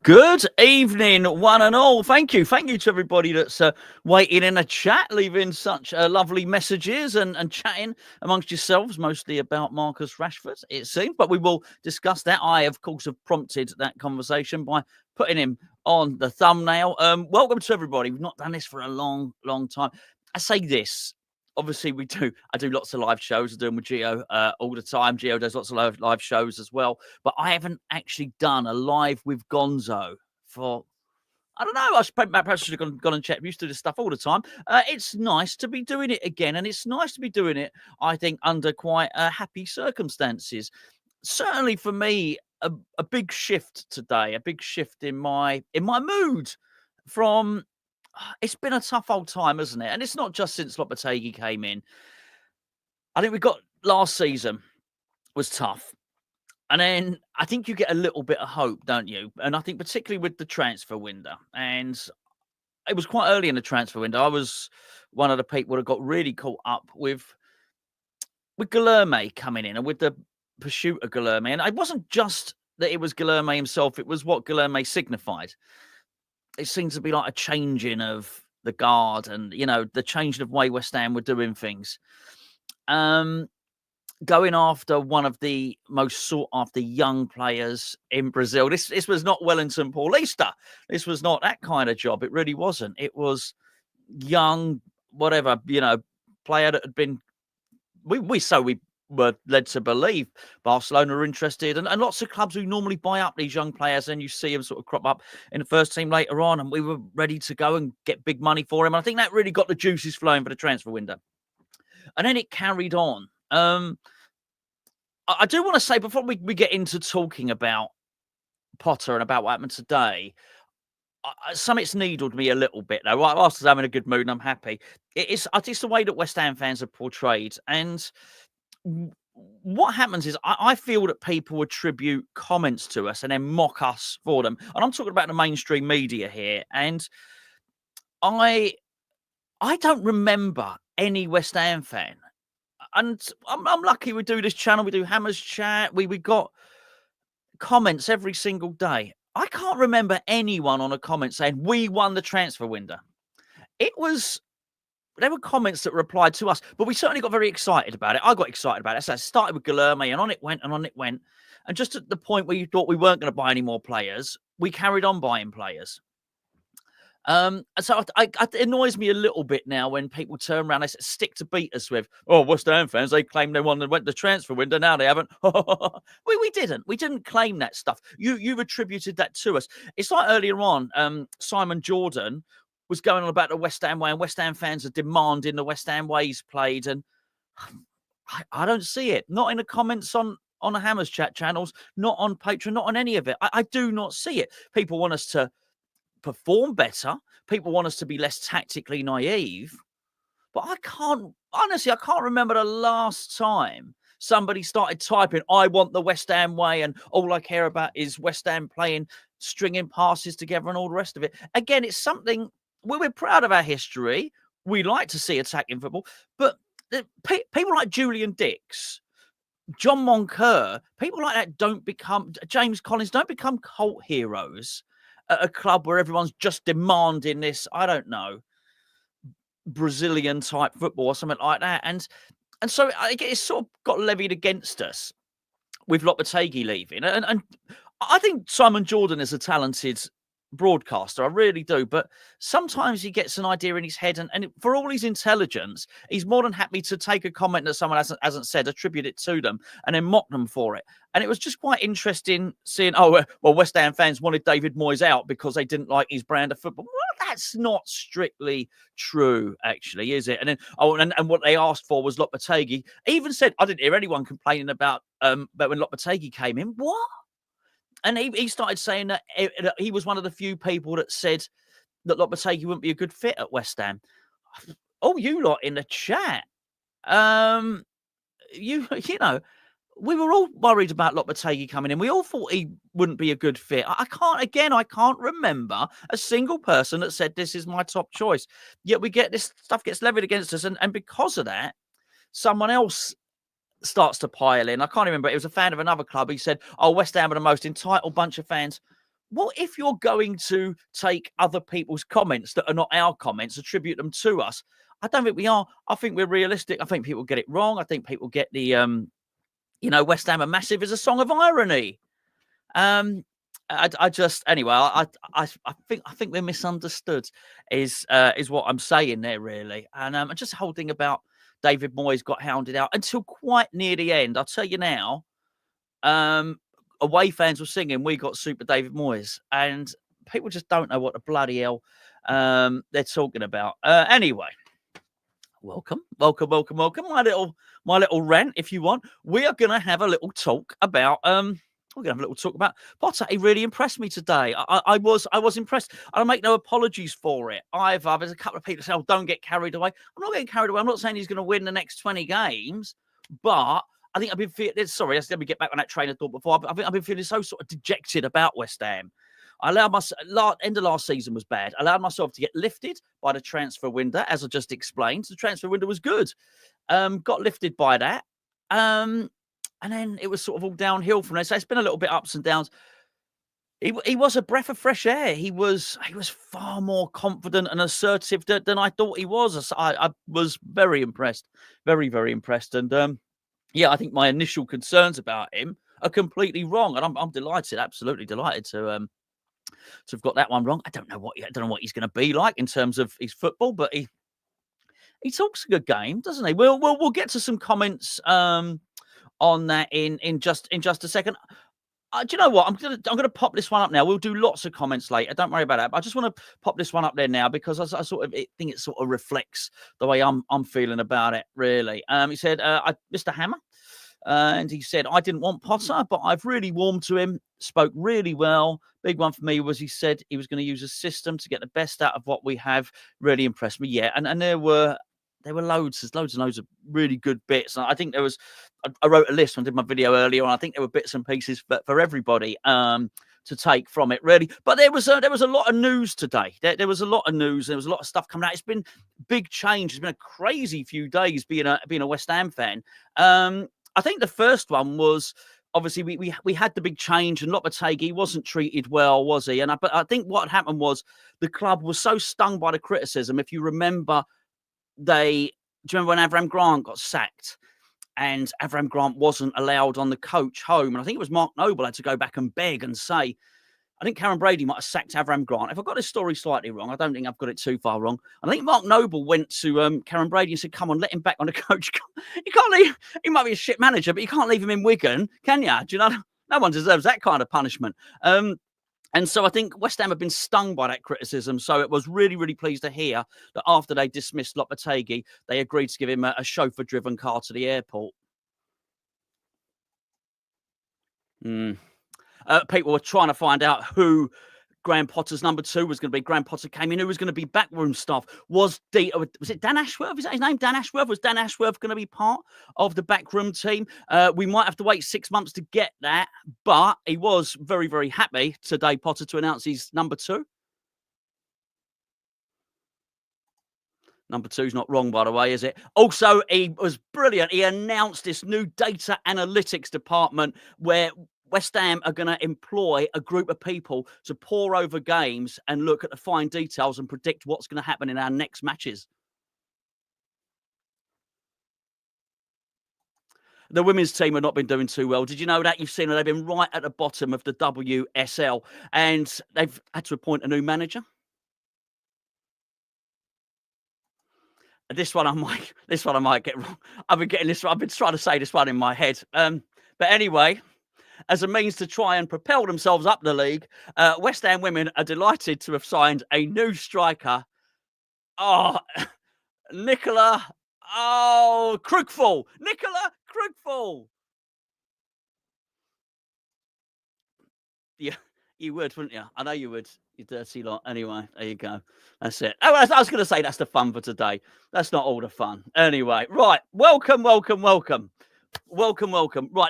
Good evening, one and all. Thank you. Thank you to everybody that's waiting in a chat, leaving such lovely messages and chatting amongst yourselves, mostly about Marcus Rashford, it seems. But we will discuss that. I, of course, have prompted that conversation by putting him on the thumbnail. Welcome to everybody. We've not done this for a long, long time. I say this. Obviously, I do lots of live shows. I do them with Gio all the time. Gio does lots of live shows as well. But I haven't actually done a live with Gonzo for, I don't know. Perhaps I should have gone and checked. We used to do this stuff all the time. It's nice to be doing it again. And it's nice to be doing it, I think, under quite happy circumstances. Certainly for me, a big shift today, a big shift in my mood from... It's been a tough old time, hasn't it? And it's not just since Lopetegui came in. I think we got last season was tough. And then I think you get a little bit of hope, don't you? And I think particularly with the transfer window. And it was quite early in the transfer window. I was one of the people that got really caught up with Guilherme coming in and with the pursuit of Guilherme. And it wasn't just that it was Guilherme himself. It was what Guilherme signified. It seems to be like a changing of the guard and, the changing of way West Ham were doing things. Going after one of the most sought-after young players in Brazil. This was not Wellington Paulista. This was not that kind of job. It really wasn't. It was young, whatever, player that had been... We were led to believe Barcelona are interested, and lots of clubs who normally buy up these young players, and you see them sort of crop up in the first team later on, and we were ready to go and get big money for him. And I think that really got the juices flowing for the transfer window. And then it carried on. I do want to say, before we get into talking about Potter and about what happened today, something's needled me a little bit, though. I was having a good mood and I'm happy. It's the way that West Ham fans are portrayed. And what happens is I feel that people attribute comments to us and then mock us for them. And I'm talking about the mainstream media here. And I don't remember any West Ham fan. And I'm lucky we do this channel. We do Hammers Chat. We got comments every single day. I can't remember anyone on a comment saying, we won the transfer window. There were comments that replied to us, but we certainly got very excited about it. I got excited about it. So I started with Guilherme, and on it went, and on it went. And just at the point where you thought we weren't going to buy any more players, we carried on buying players. And so it annoys me a little bit now when people turn around, they stick to beat us with, West Ham fans, they claim they won and went to the transfer window. Now they haven't. We didn't. We didn't claim that stuff. You've attributed that to us. It's like earlier on, Simon Jordan was going on about the West Ham way, and West Ham fans are demanding the West Ham ways played. And I don't see it. Not in the comments on the Hammers Chat channels, not on Patreon, not on any of it. I do not see it. People want us to perform better. People want us to be less tactically naive. But I can't remember the last time somebody started typing, I want the West Ham way, and all I care about is West Ham playing, stringing passes together and all the rest of it. Again, it's something... We're proud of our history. We like to see attacking football. But people like Julian Dix, John Moncur, people like that James Collins, don't become cult heroes at a club where everyone's just demanding this, I don't know, Brazilian type football or something like that. And so it's sort of got levied against us with Lopetegui leaving. And I think Simon Jordan is a talented broadcaster, I really do, but sometimes he gets an idea in his head, and for all his intelligence, he's more than happy to take a comment that someone hasn't said, attribute it to them, and then mock them for it. And it was just quite interesting seeing, West Ham fans wanted David Moyes out because they didn't like his brand of football. Well, that's not strictly true, actually, is it? And then and what they asked for was Lopetegui. He even said, I didn't hear anyone complaining about when Lopetegui came in. What? And he started saying that he was one of the few people that said that Lopetegui wouldn't be a good fit at West Ham. Oh, you lot in the chat. We were all worried about Lopetegui coming in. We all thought he wouldn't be a good fit. I can't remember a single person that said this is my top choice. Yet we get this stuff gets levied against us. And because of that, someone else starts to pile in. I can't remember. It was a fan of another club. He said, West Ham are the most entitled bunch of fans. what if you're going to take other people's comments that are not our comments, attribute them to us? I don't think we are. I think we're realistic. I think people get it wrong. I think people get the, West Ham are massive is a song of irony. I just anyway. I think we're misunderstood. Is what I'm saying there really, and just the whole thing about David Moyes got hounded out until quite near the end. I'll tell you now. Um, Away fans were singing, "We got Super David Moyes," and people just don't know what the bloody hell they're talking about. Anyway, welcome. My little rant, if you want. We are going to have a little talk about. We're going to have a little talk about Potter. He really impressed me today. I was impressed. I make no apologies for it. There's a couple of people say, "Oh, don't get carried away." I'm not getting carried away. I'm not saying he's going to win the next 20 games, but I think I've been feeling. Sorry, let me get back on that train of thought before. I think I've been feeling so sort of dejected about West Ham. I allowed myself. End of last season was bad. I allowed myself to get lifted by the transfer window, as I just explained. The transfer window was good. Got lifted by that. And then it was sort of all downhill from there. So it's been a little bit ups and downs. He was a breath of fresh air. He was far more confident and assertive than I thought he was. I was very impressed, very, very impressed. And I think my initial concerns about him are completely wrong, and I'm delighted, absolutely delighted to have got that one wrong. I don't know what he's going to be like in terms of his football, but he talks a good game, doesn't he? We'll get to some comments on that in just a second. Do you know what? I'm gonna pop this one up now. We'll do lots of comments later. Don't worry about that. But I just want to pop this one up there now because I sort of think it sort of reflects the way I'm feeling about it. Really. He said, Mr. Hammer. And he said, I didn't want Potter, but I've really warmed to him. Spoke really well. Big one for me was he said he was going to use a system to get the best out of what we have. Really impressed me. Yeah, and there were loads and loads of really good bits. And I think there was, I wrote a list when I did my video earlier, and I think there were bits and pieces for everybody to take from it, really. But there was a lot of news today. There was a lot of news. There was a lot of stuff coming out. It's been big change. It's been a crazy few days being a West Ham fan. I think the first one was obviously we had the big change, and Lopetegui wasn't treated well, was he? But I think what happened was the club was so stung by the criticism. If you remember, do you remember when Avram Grant got sacked? And Avram Grant wasn't allowed on the coach home. And I think it was Mark Noble had to go back and beg and say, I think Karren Brady might have sacked Avram Grant. If I got this story slightly wrong, I don't think I've got it too far wrong. I think Mark Noble went to Karren Brady and said, come on, let him back on the coach. You can't leave. He might be a shit manager, but you can't leave him in Wigan, can you? Do you know? No one deserves that kind of punishment. And so I think West Ham have been stung by that criticism. So it was really, really pleased to hear that after they dismissed Lopetegui, they agreed to give him a chauffeur-driven car to the airport. People were trying to find out who Graham Potter's number 2 was going to be. Graham Potter came in. Who was going to be backroom staff? Was it Dan Ashworth? Is that his name? Dan Ashworth? Was Dan Ashworth going to be part of the backroom team? We might have to wait 6 months to get that, but he was very, very happy today, Potter, to announce his number 2. Number 2's not wrong, by the way, is it? Also, he was brilliant. He announced this new data analytics department where West Ham are going to employ a group of people to pore over games and look at the fine details and predict what's going to happen in our next matches. The women's team have not been doing too well. Did you know that? You've seen that they've been right at the bottom of the WSL, and they've had to appoint a new manager. This one I might get wrong. I've been getting this. I've been trying to say this one in my head. But anyway, as a means to try and propel themselves up the league, West Ham women are delighted to have signed a new striker. Oh, Nicola. Oh, Krugfall. Nicola Krugfall. Yeah, you would, wouldn't you? I know you would. You dirty lot. Anyway, there you go. That's it. Oh, I was going to say that's the fun for today. That's not all the fun. Anyway, right. Welcome. Right,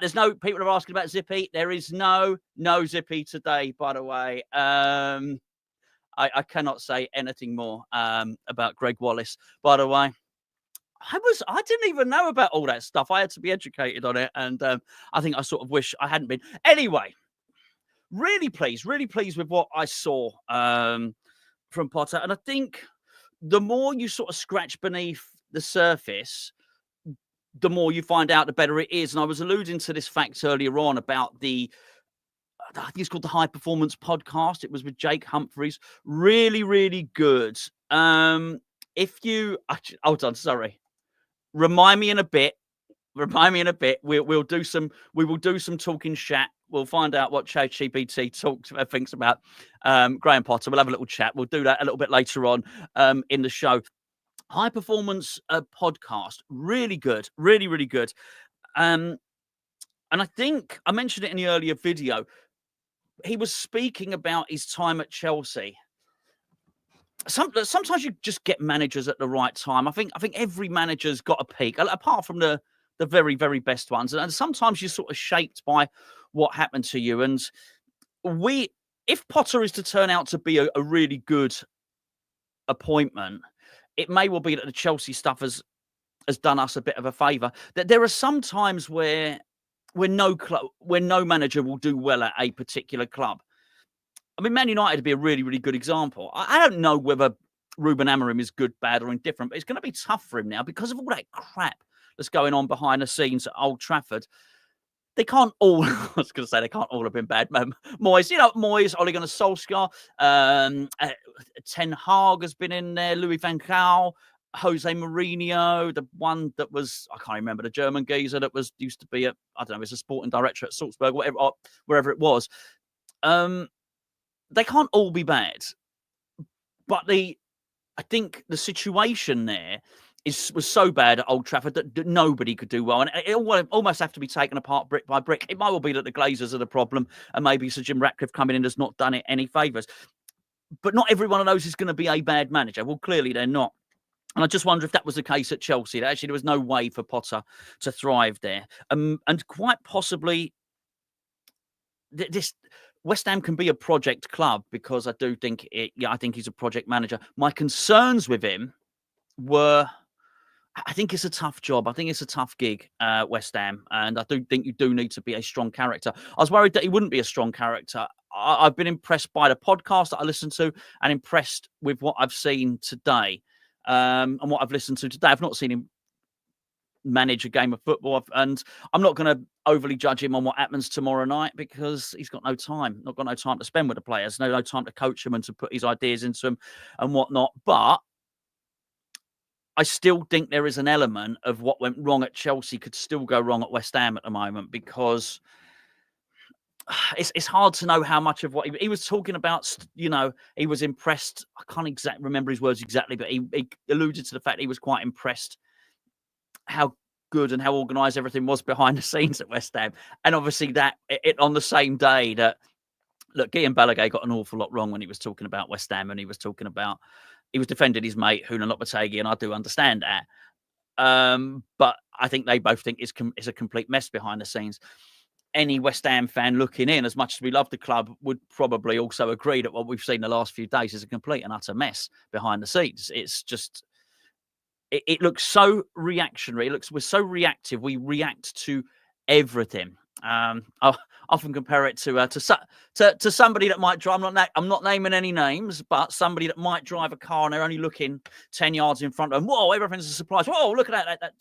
there's no people are asking about Zippy. There is no Zippy today, by the way. I cannot say anything more about Greg Wallace, by the way. I didn't even know about all that stuff. I had to be educated on it, and I think I sort of wish I hadn't been. Anyway, really pleased with what I saw from Potter. And I think the more you sort of scratch beneath the surface, the more you find out, the better it is. And I was alluding to this fact earlier on about I think it's called the High Performance Podcast. It was with Jake Humphreys. Really, really good. If you hold on, sorry. Remind me in a bit. We will do some talking chat. We'll find out what ChatGPT thinks about Graham Potter. We'll have a little chat. We'll do that a little bit later on in the show. High Performance Podcast. Really good. Really, really good. And I think I mentioned it in the earlier video. He was speaking about his time at Chelsea. Sometimes you just get managers at the right time. I think every manager's got a peak, apart from the very, very best ones. And sometimes you're sort of shaped by what happened to you. And if Potter is to turn out to be a really good appointment, it may well be that the Chelsea stuff has done us a bit of a favour. That there are some times where no manager will do well at a particular club. I mean, Man United would be a really, really good example. I don't know whether Ruben Amorim is good, bad, or indifferent, but it's going to be tough for him now because of all that crap that's going on behind the scenes at Old Trafford. They can't all, I was going to say they can't all have been bad. Moyes, Ole Gunnar Solskjaer, Ten Hag has been in there, Louis van Gaal, Jose Mourinho, the one that was, I can't remember, the German geezer that used to be I don't know, was a sporting director at Salzburg, wherever it was. They can't all be bad. But I think the situation there was so bad at Old Trafford that nobody could do well. And it almost have to be taken apart brick by brick. It might well be that the Glazers are the problem, and maybe Sir Jim Ratcliffe coming in has not done it any favours. But not every one of those is going to be a bad manager. Well, clearly they're not. And I just wonder if that was the case at Chelsea. That actually there was no way for Potter to thrive there. And quite possibly this West Ham can be a project club, because I do think I think he's a project manager. My concerns with him were, I think it's a tough job. I think it's a tough gig, West Ham. And I do think you do need to be a strong character. I was worried that he wouldn't be a strong character. I've been impressed by the podcast that I listened to and impressed with what I've seen today. And what I've listened to today. I've not seen him manage a game of football, and I'm not going to overly judge him on what happens tomorrow night, because he's got no time, to spend with the players, no time to coach them and to put his ideas into them and whatnot. But I still think there is an element of what went wrong at Chelsea could still go wrong at West Ham at the moment, because it's hard to know how much of what he was talking about. He was impressed. I can't remember his words exactly, but he alluded to the fact he was quite impressed how good and how organised everything was behind the scenes at West Ham. And obviously that on the same day that, look, Guillaume Balaguer got an awful lot wrong when he was talking about West Ham, and he was defending his mate Julen Lopetegui, and I do understand that. But I think they both think it's a complete mess behind the scenes. Any West Ham fan looking in, as much as we love the club, would probably also agree that what we've seen the last few days is a complete and utter mess behind the scenes. It's just, it looks so reactionary. We're so reactive. We react to everything. I often compare it to somebody that might drive. I'm not naming any names, but somebody that might drive a car and they're only looking 10 yards in front of them. Whoa, everything's a surprise. Whoa, look at that.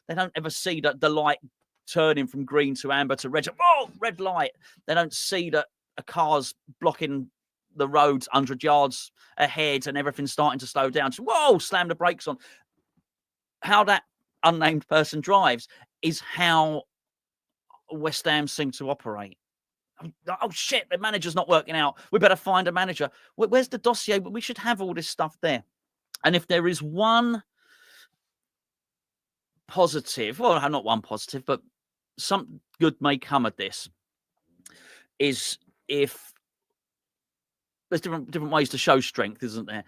They don't ever see the light turning from green to amber to red. Whoa, red light. They don't see that a car's blocking the roads 100 yards ahead and everything's starting to slow down. So, whoa, slam the brakes on. How that unnamed person drives is how West Ham seem to operate. Oh, shit, the manager's not working out. We better find a manager. Where's the dossier? We should have all this stuff there. And if there is one positive, well, not one positive, but some good may come of this, is if there's different ways to show strength, isn't there?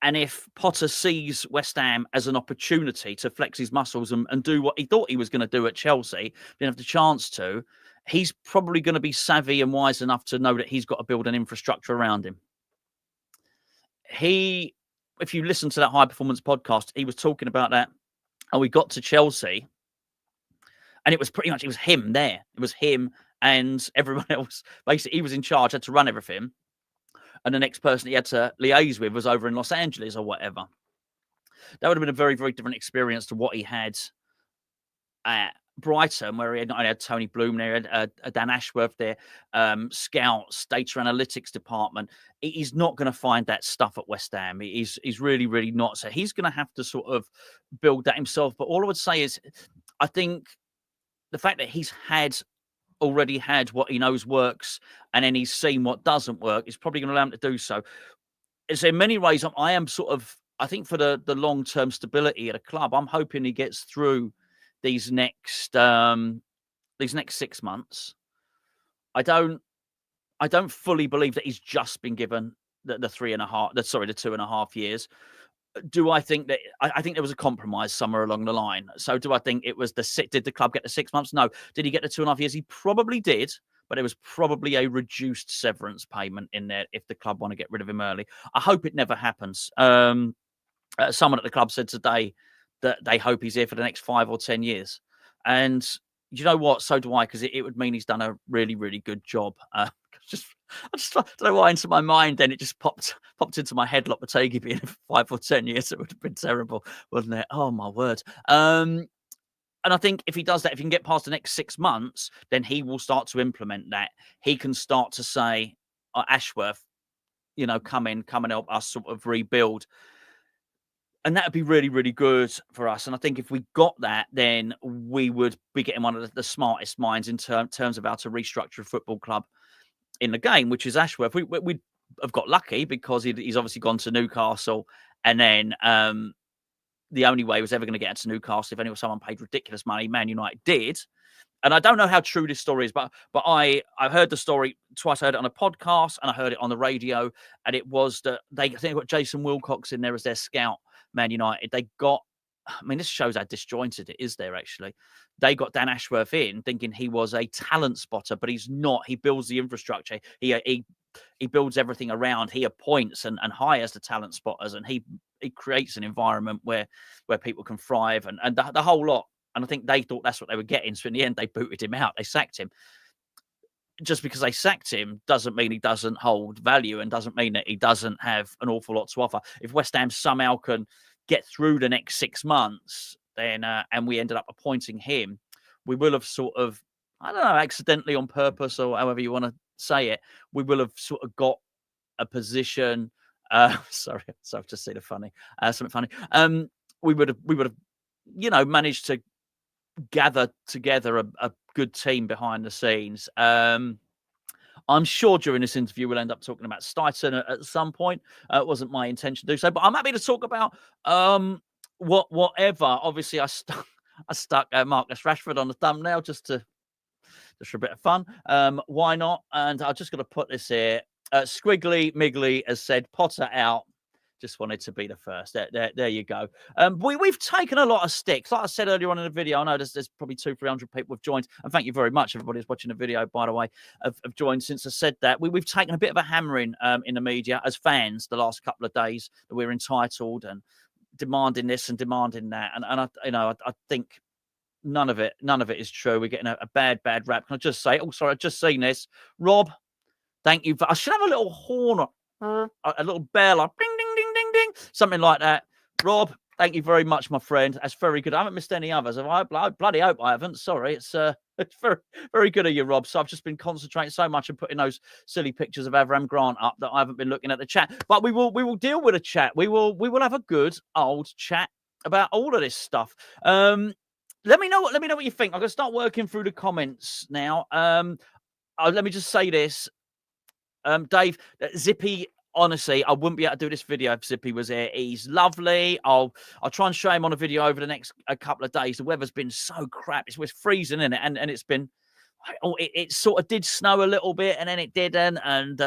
And if Potter sees West Ham as an opportunity to flex his muscles and do what he thought he was going to do at Chelsea, didn't have the chance to, he's probably going to be savvy and wise enough to know that he's got to build an infrastructure around him. If you listen to that High Performance podcast, he was talking about that. And we got to Chelsea, and it was him there. It was him and everyone else, basically, he was in charge, had to run everything. And the next person he had to liaise with was over in Los Angeles or whatever. That would have been a very, very different experience to what he had at Brighton, where he had not only had Tony Bloom there, he had Dan Ashworth there, scouts, data analytics department. He's not going to find that stuff at West Ham. He's really, really not. So he's going to have to sort of build that himself. But all I would say is, I think the fact that he's already had what he knows works, and then he's seen what doesn't work, is probably going to allow him to do so. So in many ways, I am sort of, I think for the long-term stability at a club, I'm hoping he gets through these next 6 months. I don't fully believe that he's just been given the 2.5 years. Do I think that I think there was a compromise somewhere along the line? So do I think it was did the club get the 6 months? No. Did he get the 2.5 years? He probably did, but it was probably a reduced severance payment in there if the club want to get rid of him early. I hope it never happens. Someone at the club said today that they hope he's here for the next 5 or 10 years. And you know what? So do I, because it would mean he's done a really, really good job. I just don't know why into my mind then it just popped into my head Lopetegui being 5 or 10 years. It would have been terrible, wouldn't it? Oh, my word. And I think if he does that, if he can get past the next 6 months, then he will start to implement that. He can start to say, Ashworth, come and help us sort of rebuild. And that would be really, really good for us. And I think if we got that, then we would be getting one of the smartest minds in terms of how to restructure a football club in the game, which is Ashworth. We have got lucky because he's obviously gone to Newcastle. And then the only way he was ever going to get to Newcastle if someone paid ridiculous money, Man United did. And I don't know how true this story is, but I heard the story twice. I heard it on a podcast and I heard it on the radio. And it was that I think they got Jason Wilcox in there as their scout, Man United. This shows how disjointed it is there, actually. They got Dan Ashworth in thinking he was a talent spotter, but he's not. He builds the infrastructure. He builds everything around. He appoints and hires the talent spotters, and he creates an environment where people can thrive and the whole lot. And I think they thought that's what they were getting. So in the end, they booted him out. They sacked him. Just because they sacked him doesn't mean he doesn't hold value and doesn't mean that he doesn't have an awful lot to offer. If West Ham somehow can get through the next 6 months, then and we ended up appointing him, we will have sort of, I don't know, accidentally on purpose or however you want to say it, we will have sort of got a position. Sorry, so I've just seen something funny. We would have, managed to gather together a good team behind the scenes. I'm sure during this interview we'll end up talking about Steidten at some point. It wasn't my intention to do so, but I'm happy to talk about whatever. Obviously, I stuck Marcus Rashford on the thumbnail just for a bit of fun. Why not? And I just got to put this here. Squiggly Miggly has said, Potter out. Just wanted to be the first. There you go. We've taken a lot of sticks. Like I said earlier on in the video, I know there's probably 200-300 people have joined. And thank you very much, everybody who's watching the video, by the way, have joined since I said that. We've taken a bit of a hammering in the media as fans the last couple of days that we're entitled and demanding this and demanding that. And I think none of it is true. We're getting a bad rap. Can I just say, I've just seen this. Rob, thank you. I should have a little horn, a little bell, like ding, ding, ding, ding, ding, something like that. Rob, thank you very much, my friend. That's very good. I haven't missed any others. I bloody hope I haven't. Sorry. It's very, very good of you, Rob. So I've just been concentrating so much and putting those silly pictures of Avram Grant up that I haven't been looking at the chat. But we will deal with a chat. We will have a good old chat about all of this stuff. Let me know what you think. I'm gonna start working through the comments now. Let me just say this. Dave, Zippy, honestly, I wouldn't be able to do this video if Zippy was here. He's lovely. I'll try and show him on a video over the next couple of days. The weather's been so crap. It's freezing, isn't it? And it's been, it sort of did snow a little bit and then it didn't. And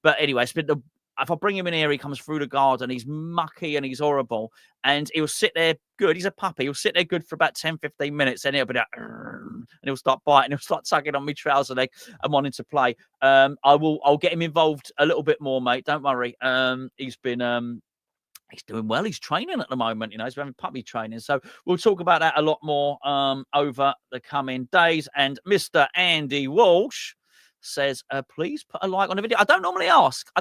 but anyway, it's been if I bring him in here, he comes through the garden. He's mucky and he's horrible. And he'll sit there good. He's a puppy. He'll sit there good for about 10, 15 minutes. And he'll be like, and he'll start biting. He'll start tugging on my trouser leg and wanting to play. I'll get him involved a little bit more, mate. Don't worry. He's been He's doing well. He's training at the moment. He's having puppy training. So we'll talk about that a lot more over the coming days. And Mr. Andy Walsh says, please put a like on the video. I don't normally ask. I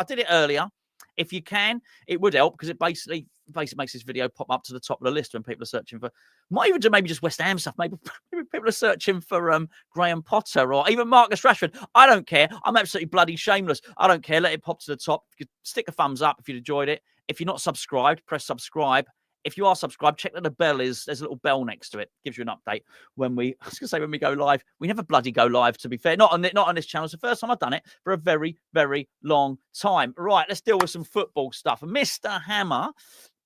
did it earlier. If you can, it would help because it basically makes this video pop up to the top of the list when people are searching for, might even do maybe just West Ham stuff. Maybe people are searching for Graham Potter or even Marcus Rashford. I don't care. I'm absolutely bloody shameless. I don't care. Let it pop to the top. Stick a thumbs up if you enjoyed it. If you're not subscribed, press subscribe. If you are subscribed, check that the bell there's a little bell next to it. Gives you an update when we go live. We never bloody go live, to be fair. Not on this channel. It's the first time I've done it for a very, very long time. Right, let's deal with some football stuff. Mr. Hammer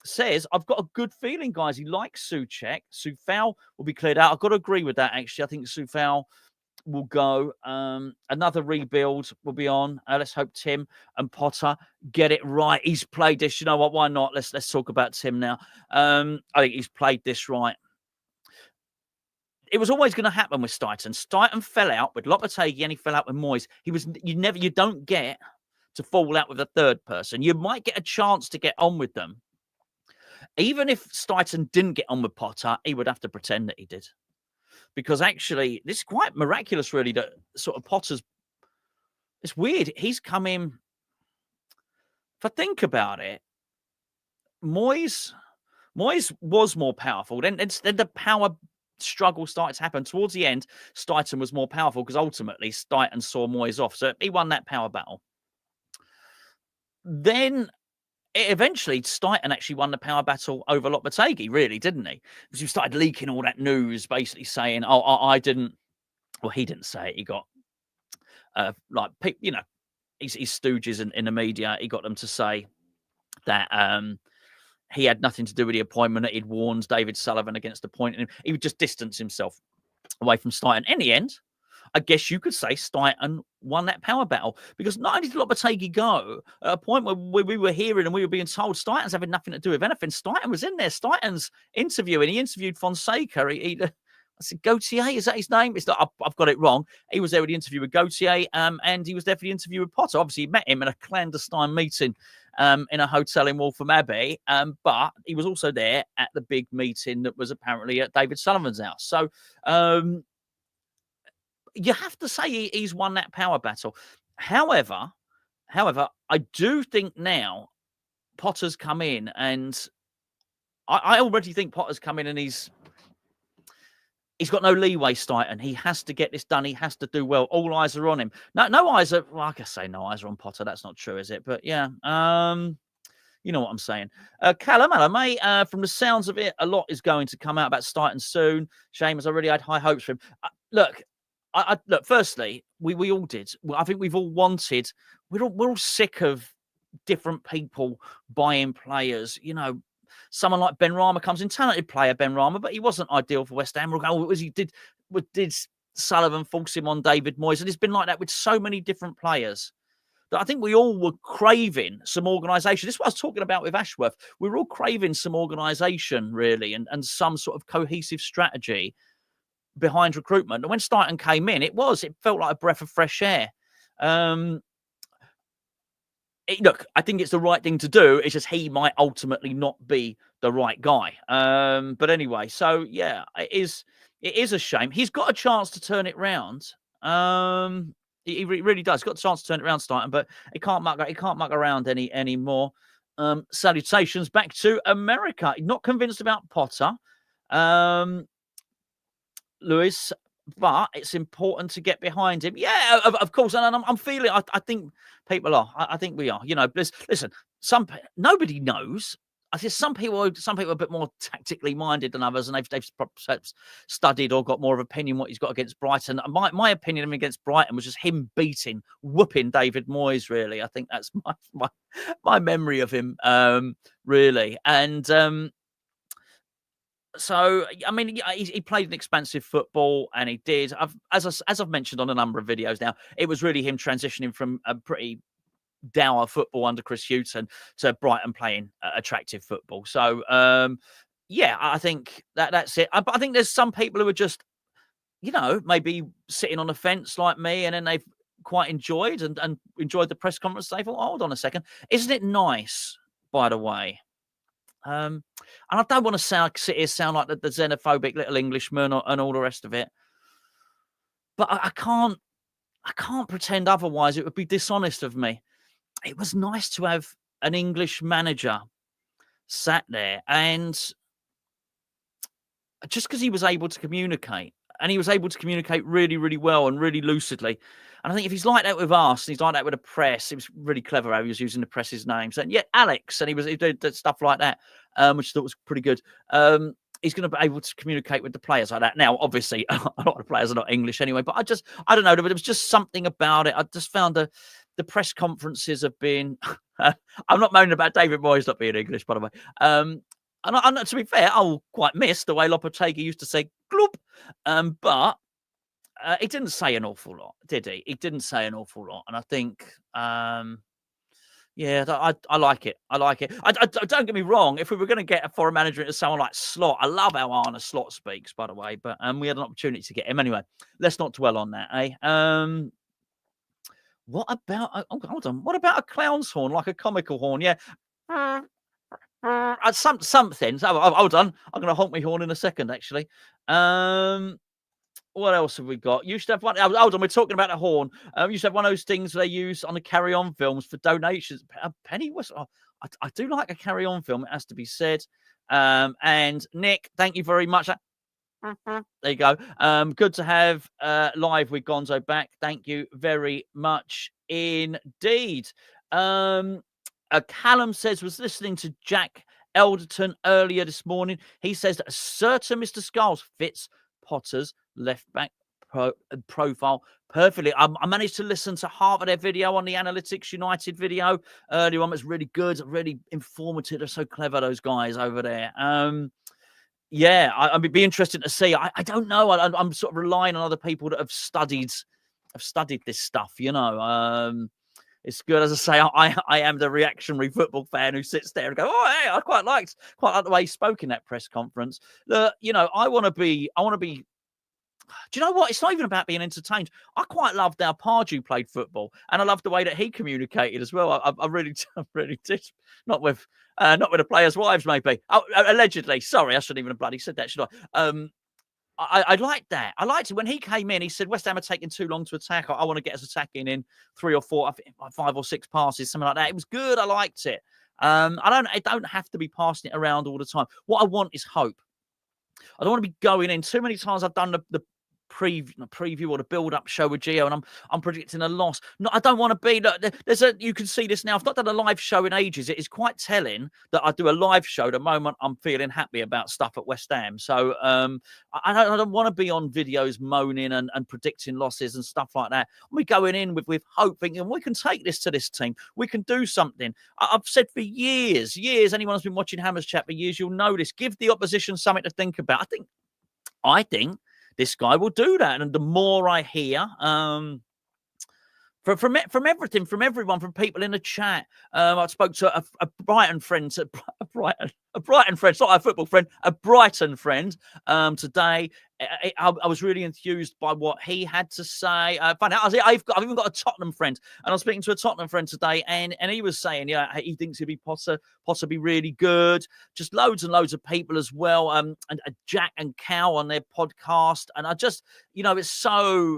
says, I've got a good feeling, guys. He likes Souček. Soufal will be cleared out. I've got to agree with that, actually. I think Soufal will go. Another rebuild will be on. Let's hope Tim and Potter get it right. He's played this. You know what? Why not? Let's talk about Tim now. I think he's played this right. It was always going to happen with Steidten. Steidten fell out with Lopetegui and he fell out with Moyes. You don't get to fall out with a third person. You might get a chance to get on with them. Even if Steidten didn't get on with Potter, he would have to pretend that he did. Because actually, this is quite miraculous, really, that sort of Potter's... It's weird. He's come in... If I think about it, Moyes was more powerful. Then the power struggle started to happen. Towards the end, Steidten was more powerful because ultimately Steidten saw Moyes off. So he won that power battle. Then... Eventually, Steidten actually won the power battle over Lopetegui, really, didn't he? Because he started leaking all that news, basically saying, "Oh, I didn't." Well, he didn't say it. He got, his stooges in the media. He got them to say that he had nothing to do with the appointment. That he'd warned David Sullivan against appointing him. He would just distance himself away from Steidten. In the end, I guess you could say Steidten won that power battle because not only did Lopetegui go, at a point where we were hearing and we were being told Steidten's having nothing to do with anything, Steidten was in there. Steidten's interviewing. He interviewed Fonseca. I said, Gautier, is that his name? It's not, I've got it wrong. He was there with the interview with Gautier and he was there for the interview with Potter. Obviously, he met him in a clandestine meeting in a hotel in Waltham Abbey, but he was also there at the big meeting that was apparently at David Sullivan's house. So, you have to say he's won that power battle. However, I do think now Potter's come in, and I already think Potter's come in, and he's got no leeway, Steidten. He has to get this done. He has to do well. All eyes are on him. No eyes are. Well, I can say no eyes are on Potter. That's not true, is it? But yeah. You know what I'm saying. Callum, hello, mate. From the sounds of it, a lot is going to come out about Steidten soon. Shame, as I already had high hopes for him. Look. Look, firstly, we all did. I think we've all wanted. We're all sick of different people buying players. Someone like Benrahma comes in, talented player Benrahma, but he wasn't ideal for West Ham. We'll go, did Sullivan force him on David Moyes? And it's been like that with so many different players. That I think we all were craving some organisation. This is what I was talking about with Ashworth. We were all craving some organisation, really, and some sort of cohesive strategy behind recruitment. And when Steidten came in, it felt like a breath of fresh air. Look, I think it's the right thing to do. It's just he might ultimately not be the right guy. But anyway, so yeah, it is a shame. He's got a chance to turn it round. He really does. He's got a chance to turn it around, Steidten, but he can't muck around anymore. Salutations back to America. Not convinced about Potter. Lewis, but it's important to get behind him. Yeah, of course. And I'm feeling, I think people are. I think we are. Listen, nobody knows. I think some people are a bit more tactically minded than others, and they've perhaps studied or got more of an opinion what he's got against Brighton. My opinion of him against Brighton was just him whooping David Moyes, really. I think that's my memory of him, really. And so, I mean, he played an expansive football, and he did. As I've mentioned on a number of videos now, it was really him transitioning from a pretty dour football under Chris Hughton to Brighton playing attractive football. So, yeah, I think that's it. But I think there's some people who are just, maybe sitting on the fence like me, and then they've quite enjoyed and enjoyed the press conference. They thought, hold on a second, isn't it nice by the way. And I don't want to sit here sound like the xenophobic little Englishman and all the rest of it. But I can't pretend otherwise. It would be dishonest of me. It was nice to have an English manager sat there, and just because he was able to communicate, and he was able to communicate really, really well and really lucidly. And I think if he's like that with us, and he's like that with the press, it was really clever how he was using the press's names. And yeah, Alex, and he did stuff like that, which I thought was pretty good. He's going to be able to communicate with the players like that. Now, obviously, a lot of the players are not English anyway, but I don't know, but it was just something about it. I just found the press conferences have been, I'm not moaning about David Moyes not being English, by the way. And to be fair, I'll quite miss the way Lopetegui used to say gloop. But he didn't say an awful lot, did he? He didn't say an awful lot. And I think, yeah, I like it. I like it. I don't get me wrong. If we were going to get a foreign manager into someone like Slot, I love how Arne Slot speaks, by the way. But we had an opportunity to get him. Anyway, let's not dwell on that, eh? What about, hold on. What about a clown's horn, like a comical horn? Yeah. Something. So, hold on. I'm going to honk my horn in a second, actually. What else have we got? You used to have one. Hold on, we're talking about a horn. You used to have one of those things they use on the carry-on films for donations. A penny was. Oh, I do like a carry-on film. It has to be said. And Nick, thank you very much. There you go. Good to have live with Gonzo back. Thank you very much indeed. Callum says, was listening to Jack Elderton earlier this morning. He says that a certain Mr. Skulls fits Potter's left back profile perfectly. I managed to listen to half of their video on the Analytics United video earlier on. It was really good, really informative. They're so clever, those guys over there. Yeah, I'd be interested to see. I don't know. I'm sort of relying on other people that have studied this stuff, you know. It's good. As I say, I am the reactionary football fan who sits there and go, oh, hey, I quite liked the way he spoke in that press conference. Look, you know, I want to be. Do you know what? It's not even about being entertained. I quite loved how Pardew played football, and I loved the way that he communicated as well. I really did. Not with the players' wives, maybe. Oh, allegedly. Sorry, I shouldn't even have bloody said that, should I? I liked that. I liked it when he came in. He said, West Ham are taking too long to attack. I want to get us attacking in 3 or 4, 5 or 6 passes, something like that. It was good. I liked it. I don't have to be passing it around all the time. What I want is hope. I don't want to be going in. Too many times I've done the preview or the build-up show with Gio, and I'm predicting a loss. No, I don't want to be. You can see this now. I've not done a live show in ages. It is quite telling that I do a live show the moment I'm feeling happy about stuff at West Ham. So I don't want to be on videos moaning and predicting losses and stuff like that. We're going in with hope, thinking we can take this to this team. We can do something. I've said for years, anyone who's been watching Hammers Chat for years, you'll know this. Give the opposition something to think about. I think this guy will do that. And the more I hear from everything, from everyone, from people in the chat, I spoke to a Brighton friend, a Brighton friend, not a football friend, a Brighton friend today. I was really enthused by what he had to say. Find out, I've even got a Tottenham friend, and I was speaking to a Tottenham friend today, and he was saying, yeah, he thinks he'll be possibly really good. Just loads and loads of people as well, and Jack and Cal on their podcast, and I just, you know, the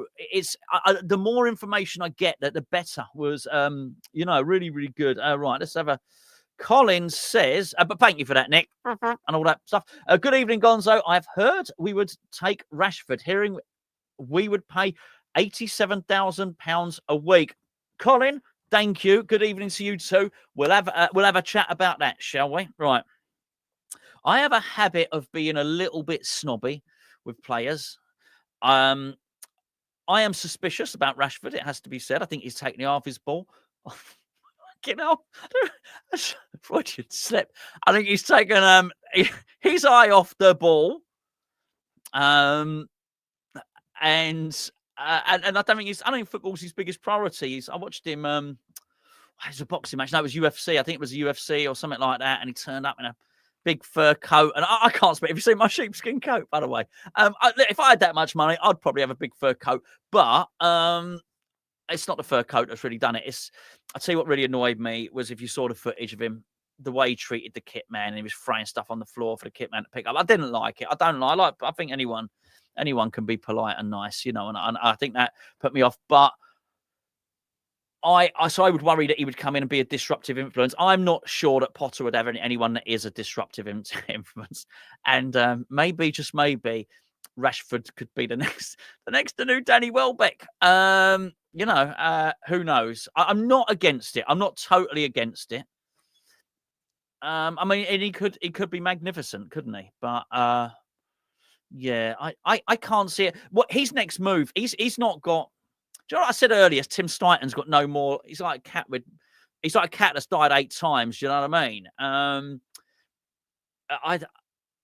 more information I get, the better. Was really, really good. Right, let's have a. Colin says, but thank you for that, Nick, and all that stuff. Good evening, Gonzo. I've heard we would take Rashford. Hearing we would pay £87,000 a week. Colin, thank you. Good evening to you too. We'll have a chat about that, shall we? Right. I have a habit of being a little bit snobby with players. I am suspicious about Rashford. It has to be said. I think he's taking half his ball. You know, Freudian slip. I think he's taken his eye off the ball, and I don't think football's his biggest priority. I watched him. It was a boxing match. No, it was UFC. I think it was a UFC or something like that. And he turned up in a big fur coat. And I can't speak. Have you seen my sheepskin coat, by the way? If I had that much money, I'd probably have a big fur coat. But it's not the fur coat that's really done it. I'll tell you what really annoyed me was if you saw the footage of him the way he treated the kit man, and he was throwing stuff on the floor for the kit man to pick up. I didn't like it. I don't like. I think anyone can be polite and nice, and I think that put me off. But so I would worry that he would come in and be a disruptive influence. I'm not sure that Potter would have anyone that is a disruptive influence, and maybe, just maybe, Rashford could be the next new Danny Welbeck. Who knows? I'm not against it. I'm not totally against it. I mean, and he could be magnificent, couldn't he? But yeah, I can't see it. What his next move? He's not got. Do you know what I said earlier? Tim Steidten's got no more. He's like a cat that's died 8 times. Do you know what I mean?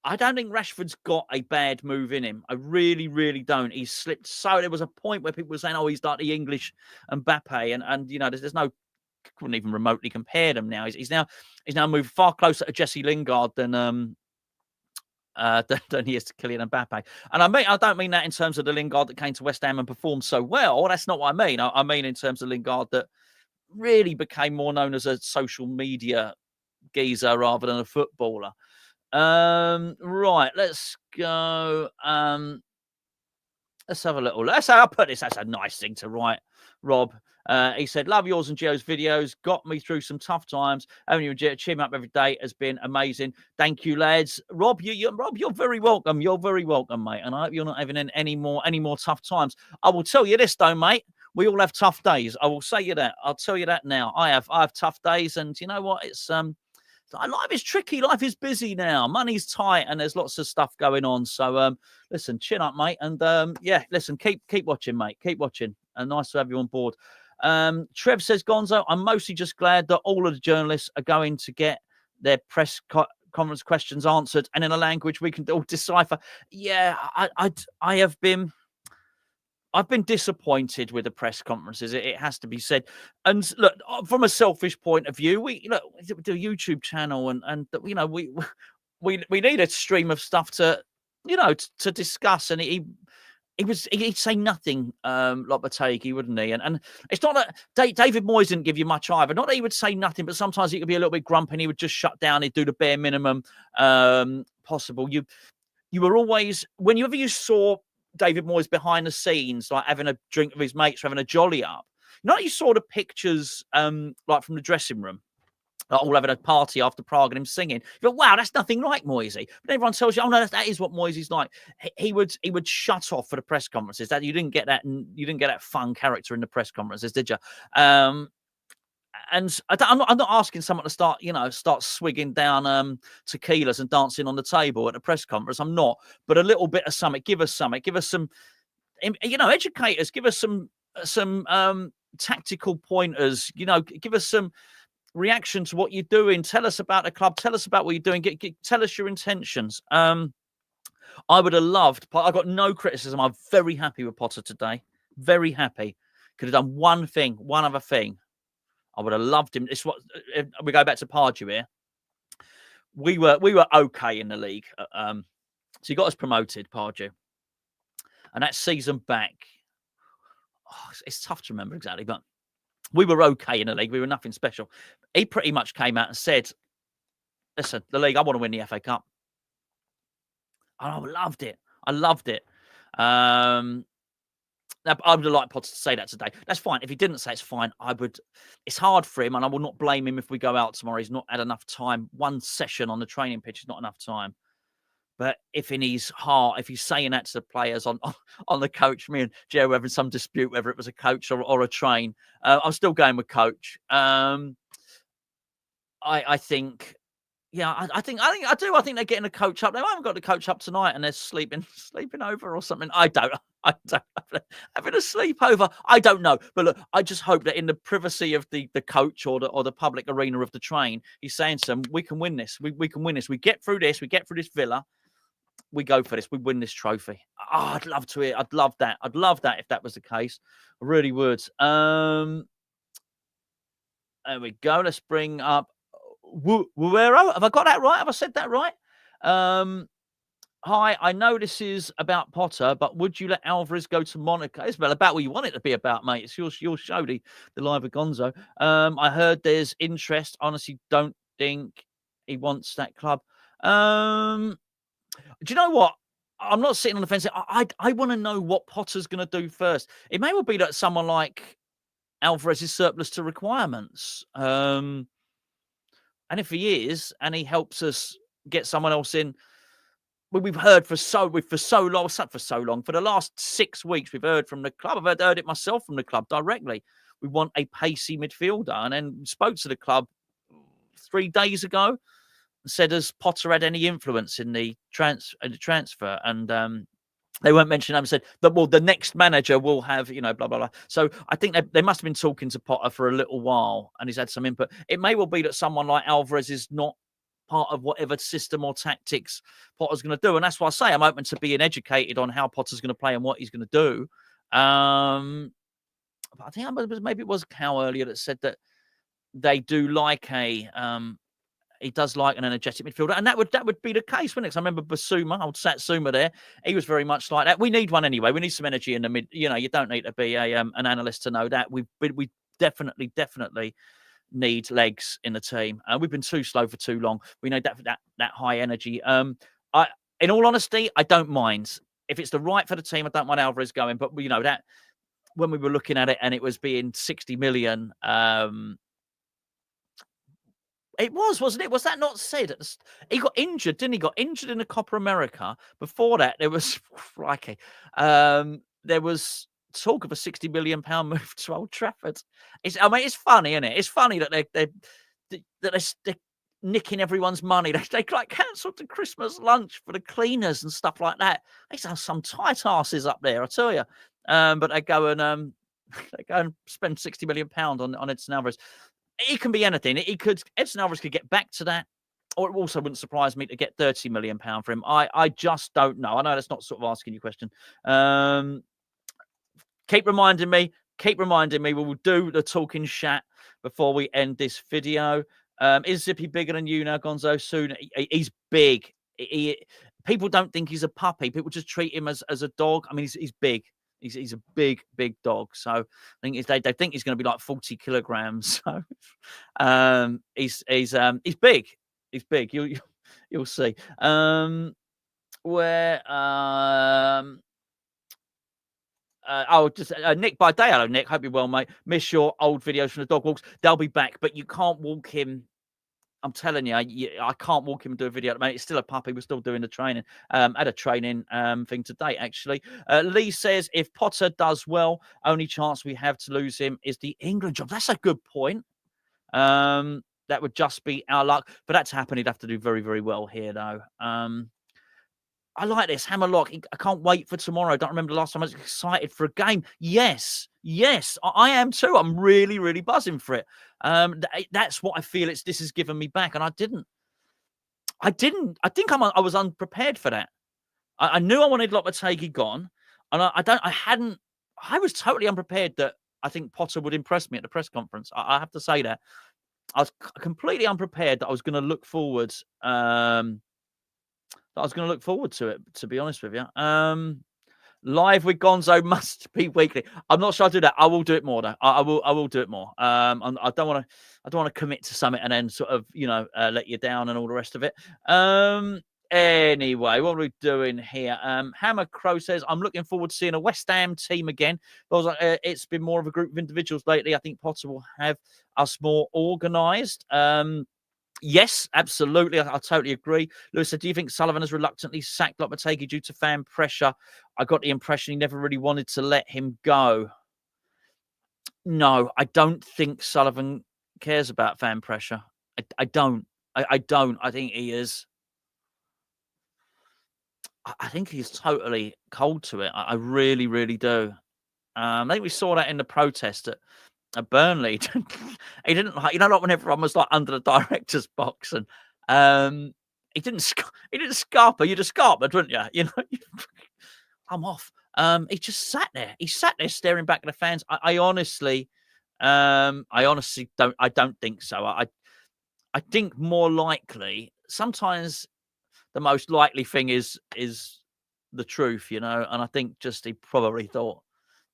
I don't think Rashford's got a bad move in him. I really, really don't. He's slipped. So there was a point where people were saying, "Oh, he's like the English Mbappe," and there's no, couldn't even remotely compare them now. He's now moved far closer to Jesse Lingard than he is to Kylian Mbappe. And I don't mean that in terms of the Lingard that came to West Ham and performed so well. That's not what I mean. I mean in terms of Lingard that really became more known as a social media geezer rather than a footballer. Right, let's go. Let's have a little. I'll put this. That's a nice thing to write, Rob. He said, "Love yours and Gio's videos. Got me through some tough times. Having you cheer me up every day has been amazing. Thank you, lads." Rob, you're very welcome. You're very welcome, mate. And I hope you're not having any more tough times. I will tell you this, though, mate. We all have tough days. I will say you that. I'll tell you that now. I have tough days, and you know what? It's life is tricky. Life is busy now. Money's tight, and there's lots of stuff going on. So, listen, chin up, mate. And yeah, listen, keep watching, mate. Keep watching. And nice to have you on board. Trev says, Gonzo, I'm mostly just glad that all of the journalists are going to get their press conference questions answered and in a language we can all decipher. Yeah, I've been disappointed with the press conferences. It has to be said. And look, from a selfish point of view, we do a YouTube channel, and we need a stream of stuff to discuss. And he'd say nothing, Lopetegui, wouldn't he? And it's not that David Moyes didn't give you much either. Not that he would say nothing, but sometimes he could be a little bit grumpy and he would just shut down. He'd do the bare minimum possible. You were always, whenever you saw David Moyes behind the scenes, like having a drink with his mates, having a jolly up. Not you saw the pictures, like from the dressing room, like all having a party after Prague and him singing. You go, wow, that's nothing like Moisey. But everyone tells you, oh no, that is what Moisey's like. He would shut off for the press conferences. That you didn't get that fun character in the press conferences, did you? And I'm not asking someone to start swigging down tequilas and dancing on the table at a press conference. I'm not, but a little bit of something. Give us something. Give us some, educate us. Give us some tactical pointers. Give us some reaction to what you're doing. Tell us about the club. Tell us about what you're doing. Tell us your intentions. I would have loved. I got no criticism. I'm very happy with Potter today. Very happy. Could have done one other thing. I would have loved him. It's what we go back to Pardew here. We were okay in the league. So he got us promoted, Pardew. And that season back, it's tough to remember exactly, but we were okay in the league. We were nothing special. He pretty much came out and said, listen, the league, I want to win the FA Cup. And I loved it. I loved it. Now, I would have liked Potter to say that today. That's fine. If he didn't say it's fine, it's hard for him, and I will not blame him if we go out tomorrow. He's not had enough time. One session on the training pitch is not enough time. But if in his heart, if he's saying that to the players on the coach, me and Joe were having some dispute whether it was a coach or a train. I'm still going with coach. I think. Yeah, I think I do. I think they're getting a coach up. They haven't got the coach up tonight, and they're sleeping over or something. I don't having a sleepover. I don't know, but look, I just hope that in the privacy of the coach or the public arena of the train, he's saying to them, "We can win this. We can win this. We get through this. We get through this Villa. We go for this. We win this trophy." Oh, I'd love to hear. I'd love that. I'd love that if that was the case. I really would. There we go. Let's bring up Wuero. Have I got that right? Have I said that right? Hi, I know this is about Potter, but would you let Alvarez go to Monaco? It's about what you want it to be about, mate. It's your show, the live with Gonzo. I heard there's interest. Honestly, don't think he wants that club. Do you know what? I'm not sitting on the fence. I want to know what Potter's going to do first. It may well be that someone like Alvarez is surplus to requirements. And if he is, and he helps us get someone else in, we've heard for so long. For the last 6 weeks, we've heard from the club. I've heard it myself from the club directly. We want a pacey midfielder, and then spoke to the club 3 days ago. Said, has Potter had any influence in the transfer? And they weren't mentioning them. Said that, well, the next manager will have, blah, blah, blah. So I think they must have been talking to Potter for a little while, and he's had some input. It may well be that someone like Alvarez is not part of whatever system or tactics Potter's going to do. And that's why I say I'm open to being educated on how Potter's going to play and what he's going to do. But I think maybe it was Cow earlier that said that they do like he does like an energetic midfielder, and that would be the case, wouldn't it? 'Cause I remember Basuma, old Satsuma there. He was very much like that. We need one anyway. We need some energy in the mid. You don't need to be an analyst to know that. We definitely need legs in the team. We've been too slow for too long. We need that high energy. In all honesty, I don't mind if it's the right for the team. I don't mind Alvarez going, but that when we were looking at it and it was being 60 million. It was, wasn't it? Was that not said? He got injured, didn't he? Got injured in the Copa America. Before that, there was crikey. There was talk of a £60 million move to Old Trafford. It's funny, isn't it? It's funny that they're nicking everyone's money. They like cancelled the Christmas lunch for the cleaners and stuff like that. They have some tight asses up there, I tell you. But they go and spend £60 million on Edson Alvarez. It can be anything. Edson Alvarez could get back to that, or it also wouldn't surprise me to get £30 million for him. I just don't know. I know that's not sort of asking you a question. Keep reminding me. We will do the talking chat before we end this video. Is Zippy bigger than you now, Gonzo? Soon. He's big. People don't think he's a puppy. People just treat him as a dog. I mean, he's big. He's a big dog. So I think they think he's going to be like 40 kilograms. So he's big. He's big. You'll see. Nick by day. Hello, Nick. Hope you're well, mate. Miss your old videos from the dog walks. They'll be back, but you can't walk him. I'm telling you, I can't walk him and do a video at the moment. It's still a puppy. We're still doing the training. Had a training thing today, actually. Lee says, if Potter does well, only chance we have to lose him is the England job. That's a good point. That would just be our luck. For that to happen, he'd have to do very, very well here, though. I like this. Hammerlock. I can't wait for tomorrow. I don't remember the last time I was excited for a game. Yes, I am too. I'm really, really buzzing for it. That's what I feel this has given me back. And I think I was unprepared for that. I knew I wanted Lopetegui gone. And I was totally unprepared that I think Potter would impress me at the press conference. I have to say that. I was completely unprepared that I was going to look forward to it, to be honest with you. Live with Gonzo must be weekly. I'm not sure I'll do that. I will do it more, though. I will do it more. I don't want to commit to something and then sort of, let you down and all the rest of it. Anyway, what are we doing here? Hammer Crow says, I'm looking forward to seeing a West Ham team again. It's been more of a group of individuals lately. I think Potter will have us more organised. Yes, absolutely. I totally agree. Lewis said, do you think Sullivan has reluctantly sacked Lopetegui due to fan pressure? I got the impression he never really wanted to let him go. No, I don't think Sullivan cares about fan pressure. I don't. I don't. I think he is. I think he's totally cold to it. I really, really do. I think we saw that in the protest at Burnley. He didn't like, like when everyone was like under the director's box and he didn't scarper. You'd have scarpered, wouldn't you? I'm off. He just sat there. He sat there staring back at the fans. I honestly don't think so. I think more likely sometimes the most likely thing is the truth, and I think just he probably thought,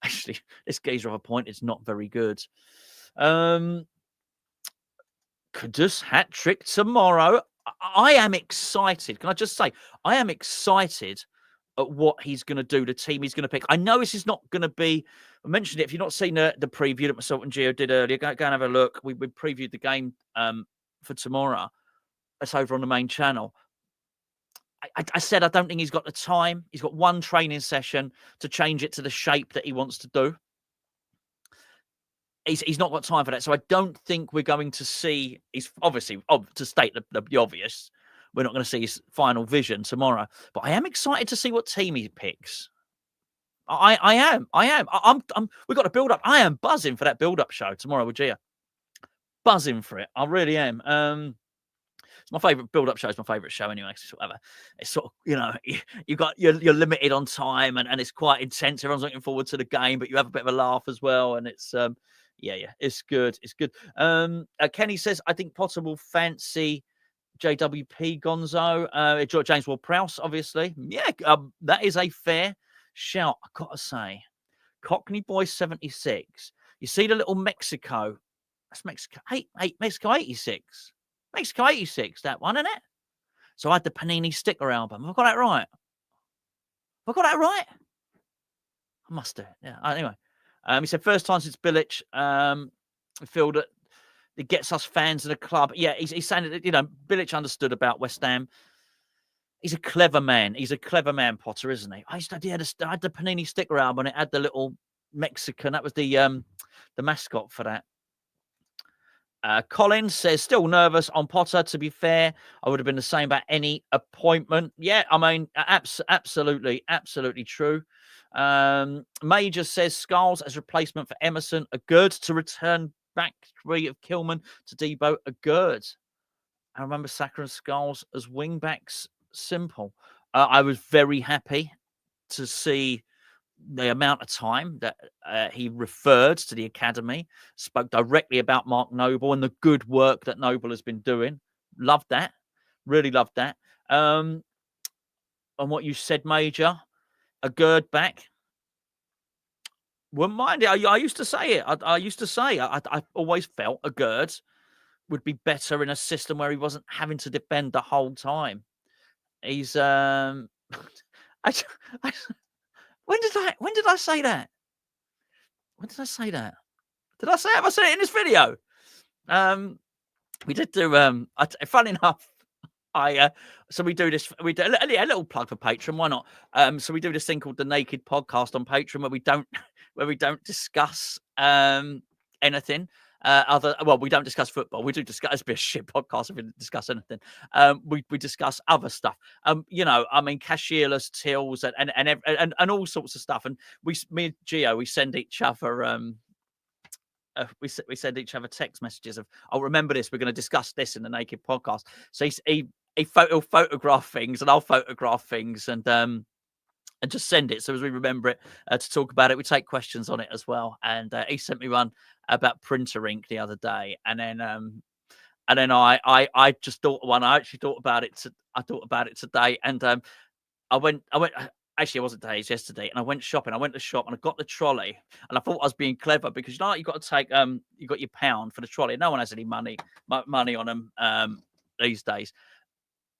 actually, this geezer of a point is not very good. Kudus hat-trick tomorrow. I am excited. Can I just say, I am excited at what he's going to do, the team he's going to pick. I know this is not going to be, I mentioned it, if you've not seen the preview that myself and Gio did earlier, go and have a look. We previewed the game for tomorrow. That's over on the main channel. I said I don't think he's got the time. He's got one training session to change it to the shape that he wants to do. He's not got time for that. So I don't think we're going to see, he's obviously, to state the obvious, we're not going to see his final vision tomorrow. But I am excited to see what team he picks. I am. We've got a build up. I am buzzing for that build up show tomorrow with Gia. Buzzing for it. I really am. It's my favorite build up show. It's my favorite show anyway. It's sort of, you're limited on time and it's quite intense. Everyone's looking forward to the game, but you have a bit of a laugh as well. And it's, it's good. It's good. Kenny says, I think Potter will fancy JWP Gonzo. James Ward-Prowse, obviously. Yeah, that is a fair shout, I gotta say. Cockney Boy 76. You see the little Mexico. That's Mexico. Mexico 86. Mexico 86, that one, isn't it? So I had the Panini sticker album. Have I got that right? I must have. Yeah. Anyway, he said first time since Bilic. We feel that it gets us fans of the club. Yeah, he's saying that Bilic understood about West Ham. He's a clever man. He's a clever man, Potter, isn't he? I had the Panini sticker album. And it had the little Mexican. That was the mascot for that. Colin says, still nervous on Potter. To be fair, I would have been the same about any appointment. Yeah, I mean, absolutely true. Major says, Skulls as replacement for Emerson are good. To return back three of Kilman to Debo are good. I remember Saka and Skulls as wing backs. Simple. I was very happy to see the amount of time that he referred to the academy, spoke directly about Mark Noble and the good work that Noble has been doing. Loved that. Really loved that. And what you said, Major, a Gerd back. Wouldn't mind it. I used to say it. I always felt a Gerd would be better in a system where he wasn't having to defend the whole time. He's when did I say that? When did I say that? Did I say it? Have I said it in this video? We did do fun enough. So we do this. We do a little plug for Patreon. Why not? So we do this thing called the Naked Podcast on Patreon, where we don't discuss anything. We don't discuss football. We do discuss. It's a shit podcast if we discuss anything. We discuss other stuff. I mean, cashierless tills and all sorts of stuff. And me and Gio, we send each other. We send each other text messages of, "I'll remember this. We're going to discuss this in the Naked Podcast." So he'll photograph things, and I'll photograph things, and just send it. So as we remember it to talk about it, we take questions on it as well. And he sent me one about printer ink the other day, and then I just thought of one. I actually thought about it. I thought about it today, and I went. Actually, it wasn't today, it's yesterday. And I went shopping. I went to the shop and I got the trolley. And I thought I was being clever because you've got to take you got your £1 for the trolley. No one has any money on them these days.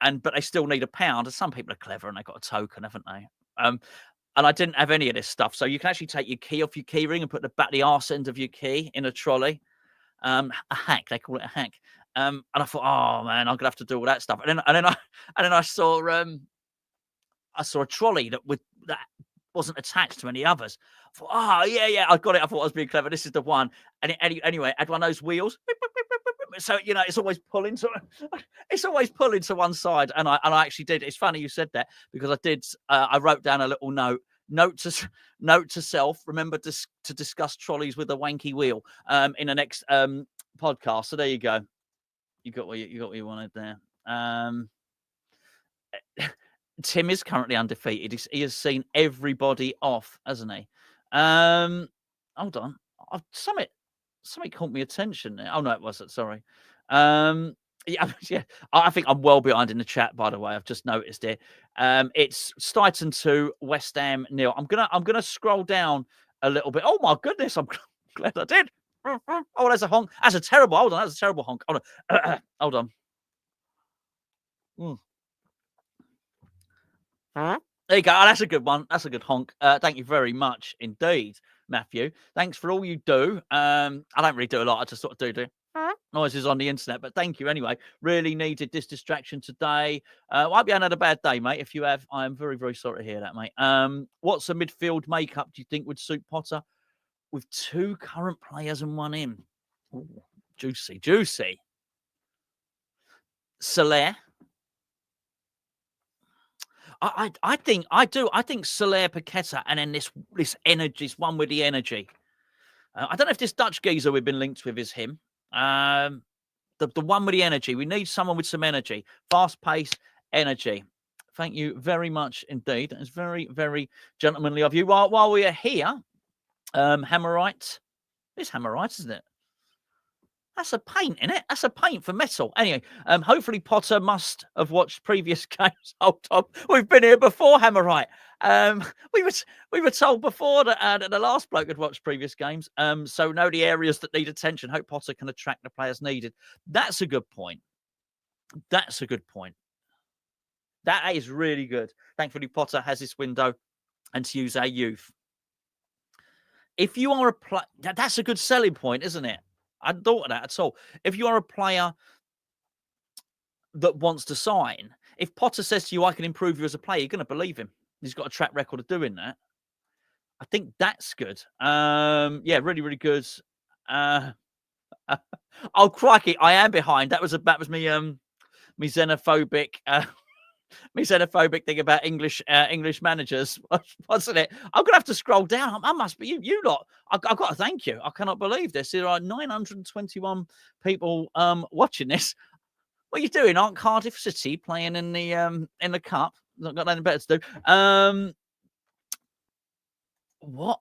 But they still need £1. And some people are clever and they've got a token, haven't they? And I didn't have any of this stuff. So you can actually take your key off your key ring and put the arse end of your key in a trolley. A hack, they call it a hack. And I thought, oh man, I'm gonna have to do all that stuff. And then I saw a trolley that wasn't attached to any others. I thought, I got it. I thought I was being clever. This is the one. And anyway, it had one of those wheels. So it's always pulling to one side. And I actually did. It's funny you said that because I did. I wrote down a little note to self. Remember to discuss trolleys with a wanky wheel in the next podcast. So there you go. You got what you wanted there. Tim is currently undefeated. He has seen everybody off, hasn't he? Hold on. Something caught me attention there. Oh, no, it wasn't. Sorry. Yeah. I think I'm well behind in the chat, by the way. I've just noticed it. It's Steidten 2, West Ham 0. I'm gonna scroll down a little bit. Oh, my goodness. I'm glad I did. Oh, that's a honk. That's a terrible. Hold on, that's a terrible honk. Hold on. Hold on. There you go. Oh, that's a good one. That's a good honk. Thank you very much indeed, Matthew. Thanks for all you do. I don't really do a lot. I just sort of do noises on the internet, but thank you anyway. Really needed this distraction today. Might be had a bad day, mate. If you have, I am very, very sorry to hear that, mate. What's a midfield makeup do you think would suit Potter? With 2 current players and 1 in. Ooh, juicy, juicy. Soler. I think Soler, Paqueta, and then this energy, this one with the energy. I don't know if this Dutch geezer we've been linked with is him. The one with the energy. We need someone with some energy, fast pace, energy. Thank you very much indeed. It's very, very gentlemanly of you. While we are here, Hammerite. It's Hammerite, isn't it? That's a paint, isn't it? That's a paint for metal. Anyway, hopefully Potter must have watched previous games. Hold on, we've been here before, Hammerite. We were told before that the last bloke had watched previous games. So know the areas that need attention. Hope Potter can attract the players needed. That's a good point. That's a good point. That is really good. Thankfully, Potter has this window and to use our youth. If you are a player, that's a good selling point, isn't it? I hadn't thought of that at all. If you are a player that wants to sign, if Potter says to you, I can improve you as a player, you're going to believe him. He's got a track record of doing that. I think that's good. Yeah, really, really good. Oh, crikey, I am behind. That was me me xenophobic thing about English managers, wasn't it? I'm gonna have to scroll down. I must be you lot. I've got to thank you. I cannot believe this. There are 921 people watching this. What are you doing? Aren't Cardiff City playing in the cup? Not got nothing better to do. What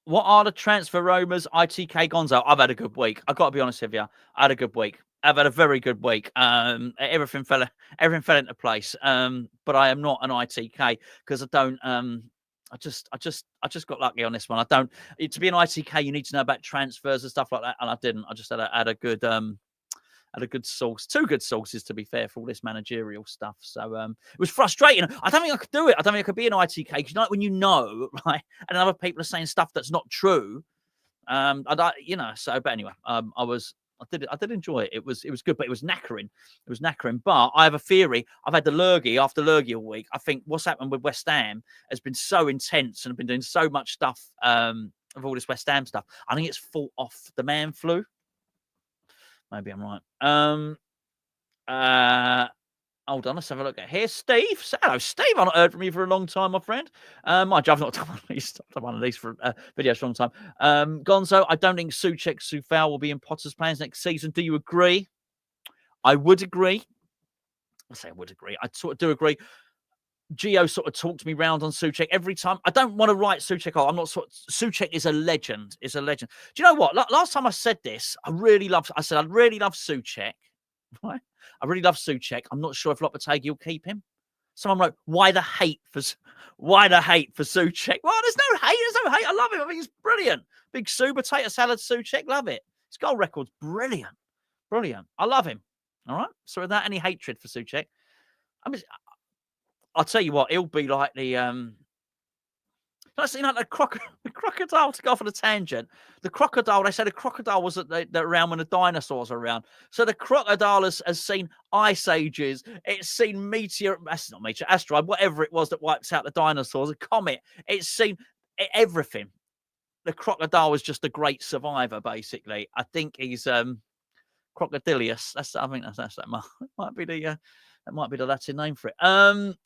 are the transfer rumors? ITK Gonzo. I've had a good week. I've got to be honest with you. I had a good week. I've had a very good week. Everything fell into place. But I am not an ITK because I don't. I just got lucky on this one. I don't. To be an ITK, you need to know about transfers and stuff like that, and I didn't. I just had a good source, 2 good sources to be fair for all this managerial stuff. So it was frustrating. I don't think I could do it. I don't think I could be an ITK because when you know, right, and other people are saying stuff that's not true. So but anyway, I did enjoy it. It was good, but it was knackering. But I have a theory. I've had the lurgy after lurgy all week. I think what's happened with West Ham has been so intense and I've been doing so much stuff of all this West Ham stuff. I think it's fought off the man flu. Maybe I'm right. Hold on, let's have a look at here. Steve. Hello, Steve. I've not heard from you for a long time, my friend. Mind you, I've not done one of these for videos for a long time. Gonzo, I don't think Souček, Soufal will be in Potter's plans next season. Do you agree? I would agree. I say I would agree. I sort of do agree. Gio sort of talked me round on Souček every time. I don't want to write Souček off. Souček is a legend. Do you know what? Last time I said this, I really love Souček. Right? I really love Souček. I'm not sure if Lopetegui will keep him. Someone wrote, why the hate for Souček? Well, there's no hate. I love him. I think he's brilliant. Big Sue potato salad Souček. Love it. His goal record's brilliant. I love him. All right. So without any hatred for Souček, I'll tell you what, he'll be like the crocodile, to go off on a tangent. The crocodile, they say the crocodile was around when the dinosaurs were around. So the crocodile has seen ice ages. It's seen asteroid, whatever it was that wipes out the dinosaurs, a comet. It's seen everything. The crocodile was just a great survivor, basically. I think he's crocodilius. That might be the Latin name for it.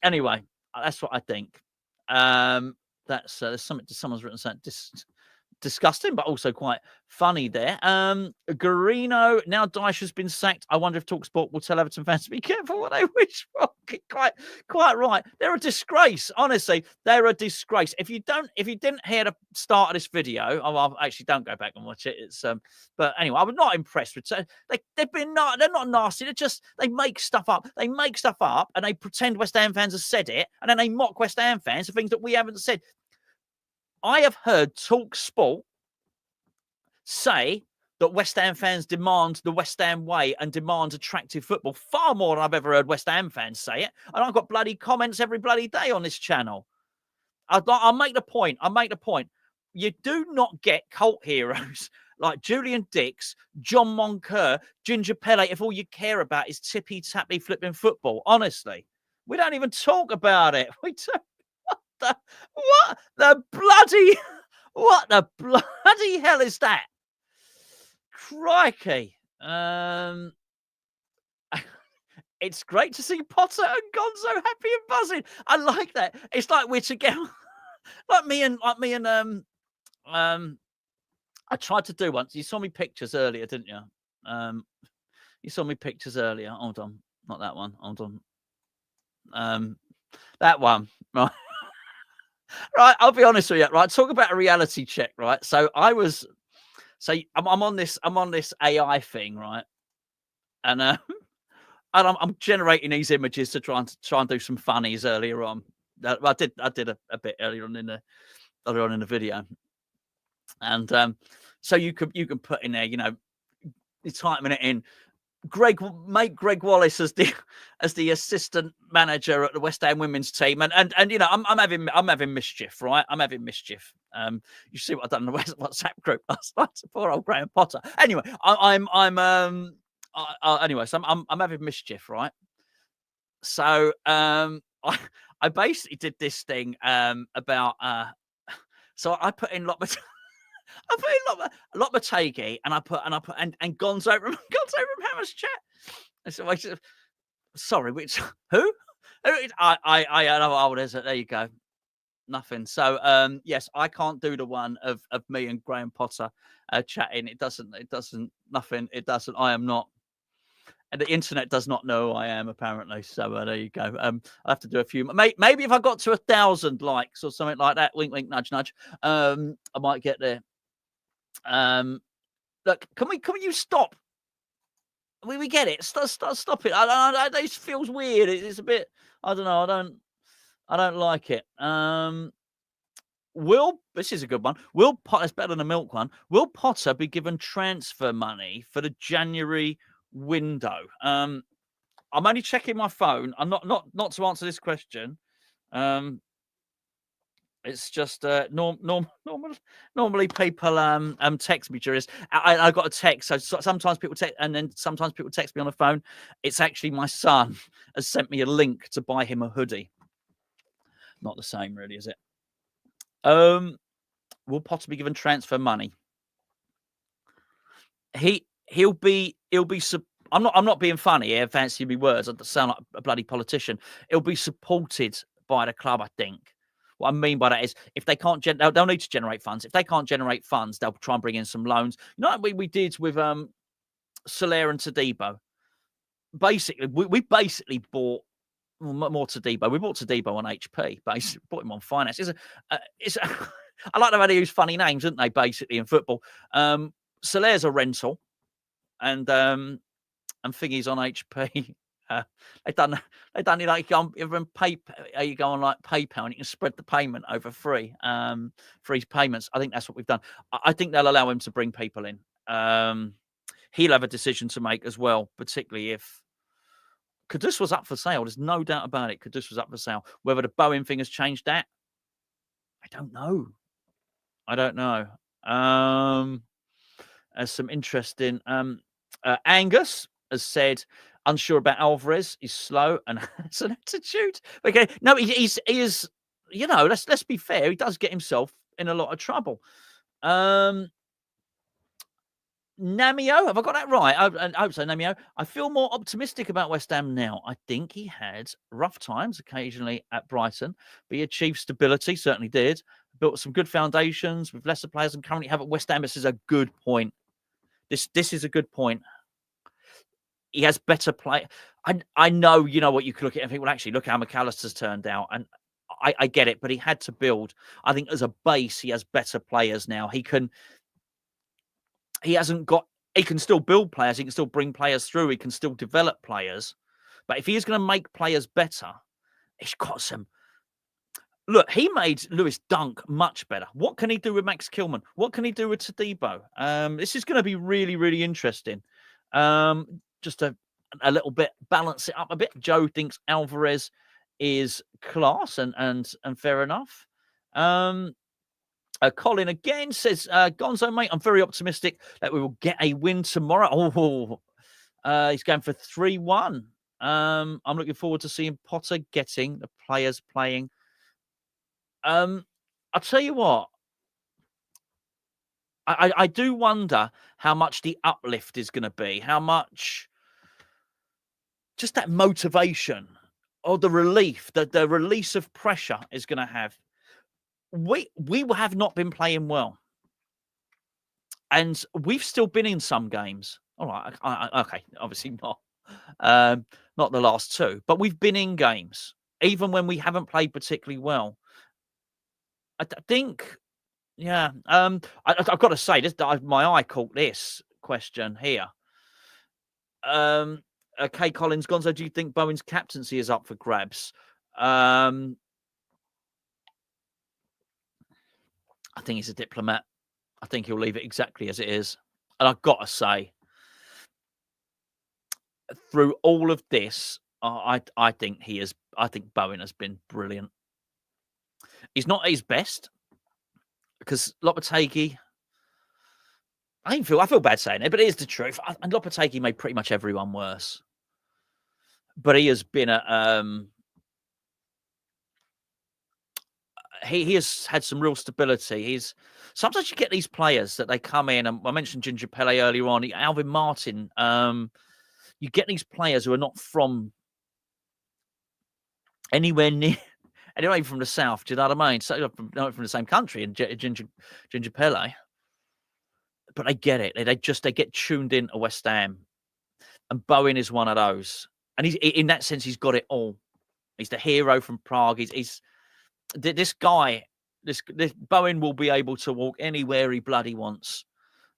Anyway, that's what I think. That's there's someone's written something disgusting, but also quite funny there. Garino, now Dyche has been sacked. I wonder if TalkSport will tell Everton fans to be careful what they wish for. Quite right. They're a disgrace. Honestly, they're a disgrace. If you didn't hear the start of this video, actually don't go back and watch it. It's but anyway, I was not impressed with. They're not nasty. They make stuff up. They make stuff up and they pretend West Ham fans have said it, and then they mock West Ham fans for things that we haven't said. I have heard TalkSport say that West Ham fans demand the West Ham way and demand attractive football far more than I've ever heard West Ham fans say it. And I've got bloody comments every bloody day on this channel. I'll make the point. You do not get cult heroes like Julian Dix, John Moncur, Ginger Pele if all you care about is tippy-tappy flipping football. Honestly, we don't even talk about it. We don't. What the bloody hell is that? Crikey. It's great to see Potter and Gonzo happy and buzzing. I like that. It's like we're together. like me and I tried to do once. You saw me pictures earlier, didn't you? You saw me pictures earlier. Hold on. Not that one. Hold on. That one. Right. Right, I'll be honest with you. Right, talk about a reality check. Right, so I'm on this AI thing, right, and I'm generating these images to try and do some funnies earlier on. I did a bit earlier on in the video, and so you can put in there, you know, you're typing it in. Greg Wallace as the assistant manager at the West Ham women's team, and you know I'm having mischief, right? I'm having mischief. You see what I've done in the WhatsApp group last night? Poor old Graham Potter. Anyway, anyway, so I'm having mischief, right? So I basically did this thing about so I put in Lopetegui, and I put and Gonzo from Hammer's chat. And so I said, sorry, which who? There's it. There you go. Nothing. So yes, I can't do the one of me and Graham Potter chatting. It doesn't. Nothing. It doesn't. I am not. And the internet does not know who I am, apparently. So there you go. I have to do a few. Maybe if I got to 1,000 likes or something like that, wink, wink, nudge, nudge, I might get there. Look, can you stop? We get it. Stop it. This feels weird. It's a bit. I don't know. I don't like it. This is a good one. Will Potter? It's better than a milk one. Will Potter be given transfer money for the January window? I'm only checking my phone. I'm not to answer this question. It's just normally people text me during this. I got a text. So sometimes people text, and then sometimes people text me on the phone. It's actually my son has sent me a link to buy him a hoodie. Not the same, really, is it? Will Potter be given transfer money? He'll be. I'm not being funny here. Fancy me words. I sound like a bloody politician. He'll be supported by the club, I think. What I mean by that is, if they can't, they'll need to generate funds. If they can't generate funds, they'll try and bring in some loans. You know, like we did with Soler and Todibo. Basically, we basically bought more Todibo. We bought Todibo on HP. Basically, bought him on finance. I like the way they use funny names, don't they? Basically, in football, Soler's a rental, and Thingy's on HP. They done it like you go on like PayPal and you can spread the payment over free payments. I think that's what we've done. I think they'll allow him to bring people in. He'll have a decision to make as well, particularly if Kudus was up for sale. There's no doubt about it. Kudus was up for sale. Whether the Bowen thing has changed that, I don't know. There's some interesting. Angus has said, unsure about Alvarez. He's slow and has an attitude. Okay, no, he is. You know, let's be fair. He does get himself in a lot of trouble. Namio, have I got that right? I hope so, Namio. I feel more optimistic about West Ham now. I think he had rough times occasionally at Brighton, but he achieved stability. Certainly did. Built some good foundations with lesser players and currently have at West Ham. This is a good point. This is a good point. He has better play. I know, you know what, you could look at and think, well, actually, look how McAllister's turned out. And I get it, but he had to build. I think as a base, he has better players now. He can still build players. He can still bring players through. He can still develop players. But if he is going to make players better, he's got some. Look, he made Lewis Dunk much better. What can he do with Max Kilman? What can he do with Todibo? This is going to be really, really interesting. Just a little bit, balance it up a bit. Joe thinks Alvarez is class and fair enough. Colin again says, Gonzo, mate, I'm very optimistic that we will get a win tomorrow. He's going for 3-1. I'm looking forward to seeing Potter getting the players playing. I'll tell you what. I do wonder how much the uplift is going to be. How much just that motivation or the relief, the release of pressure is going to have. We have not been playing well. And we've still been in some games. All right. Okay. Obviously not. Not the last two. But we've been in games, even when we haven't played particularly well. I think, yeah. I've got to say, this, my eye caught this question here. Kay Collins, Gonzo, do you think Bowen's captaincy is up for grabs? I think he's a diplomat. I think he'll leave it exactly as it is. And I've got to say, through all of this, I think Bowen has been brilliant. He's not at his best because Lopetegui. I feel bad saying it, but it is the truth. And Lopetegui made pretty much everyone worse. But he has been he has had some real stability. Sometimes you get these players that they come in, and I mentioned Ginger Pele earlier on, Alvin Martin. You get these players who are not from anywhere near, anyway, from the south. Do you know what I mean? So not from the same country, and Ginger Pele, but they get it. They get tuned in to West Ham, and Bowen is one of those. And he's in that sense, he's got it all. He's the hero from Prague. He's this guy. This Bowen will be able to walk anywhere he bloody wants.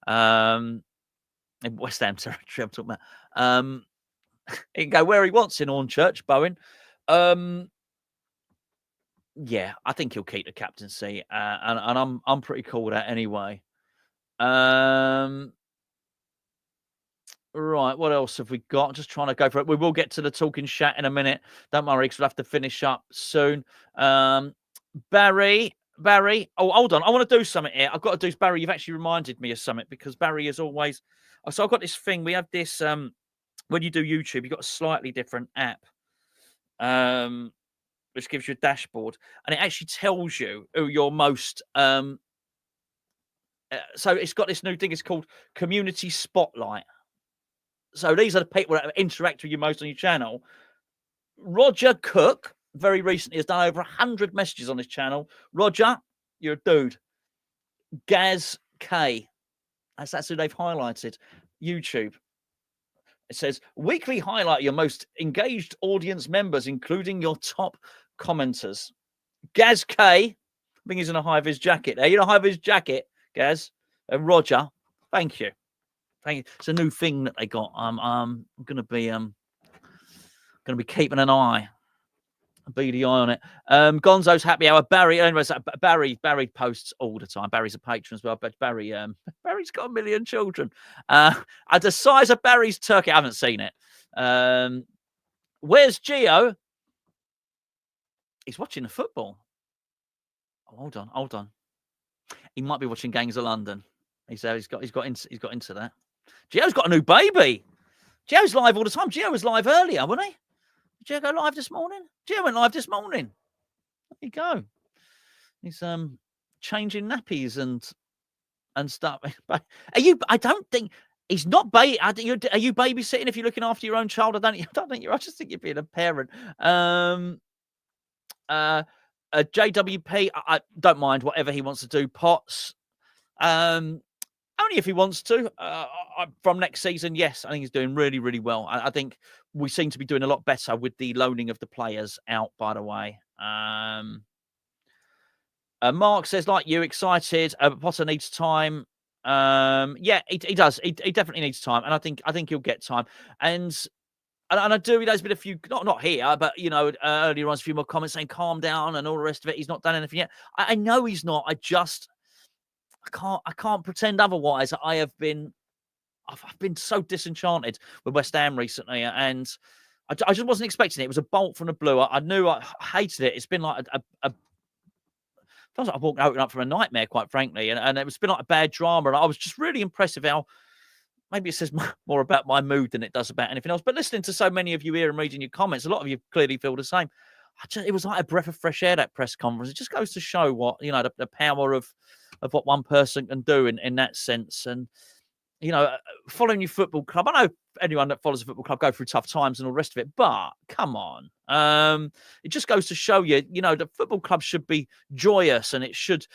In West Ham territory, I'm talking about. He can go where he wants in Hornchurch, Bowen. Yeah, I think he'll keep the captaincy, and I'm pretty cool with that anyway. Right, what else have we got? I'm just trying to go for it. We will get to the talking chat in a minute. Don't worry, because we'll have to finish up soon. Barry. Oh, hold on. I want to do something here. I've got to do, Barry, you've actually reminded me of something, because Barry is always... So I've got this thing. We have this, when you do YouTube, you've got a slightly different app, which gives you a dashboard, and it actually tells you who your most... so it's got this new thing. It's called Community Spotlight. So these are the people that interact with you most on your channel. Roger Cook, very recently, has done over 100 messages on this channel. Roger, you're a dude. Gaz K, that's who they've highlighted. YouTube. It says, weekly highlight your most engaged audience members, including your top commenters. Gaz K, I think he's in a high-vis jacket there. You're in a high-vis jacket, Gaz. And Roger, thank you. Thank you. It's a new thing that they got. I'm going to be keeping an eye, a beady eye on it. Gonzo's happy hour. Barry, anyways, Barry posts all the time. Barry's a patron as well, but Barry's got 1 million children. At the size of Barry's turkey, I haven't seen it. Where's Gio? He's watching the football. Oh, hold on. He might be watching Gangs of London. He's got into that. Gio's got a new baby. Gio's live all the time. Gio was live earlier, wasn't he? Did Gio go live this morning? Gio went live this morning. There you go. He's changing nappies and stuff. Are you? I don't think he's not. Are you babysitting if you're looking after your own child? I just think you're being a parent. JWP, I don't mind whatever he wants to do. Potts, only if he wants to. From next season, yes, I think he's doing really, really well. I think we seem to be doing a lot better with the loaning of the players out, by the way. Mark says, like you, excited. Potter needs time. Yeah, he does. He definitely needs time, and I think he'll get time. And And I do, there's been a few, not here, but, earlier on, a few more comments saying, calm down and all the rest of it. He's not done anything yet. I know he's not. I can't pretend otherwise. I've been so disenchanted with West Ham recently, and I just wasn't expecting it. It was a bolt from the blue. I knew I hated it. It's been like feels like I've woken up from a nightmare, quite frankly, and it's been like a bad drama. And I was just really impressed with how, maybe it says more about my mood than it does about anything else. But listening to so many of you here and reading your comments, a lot of you clearly feel the same. It was like a breath of fresh air, that press conference. It just goes to show what, the power of what one person can do in that sense. And, following your football club, I know anyone that follows a football club go through tough times and all the rest of it, but come on. It just goes to show you, the football club should be joyous, and it should,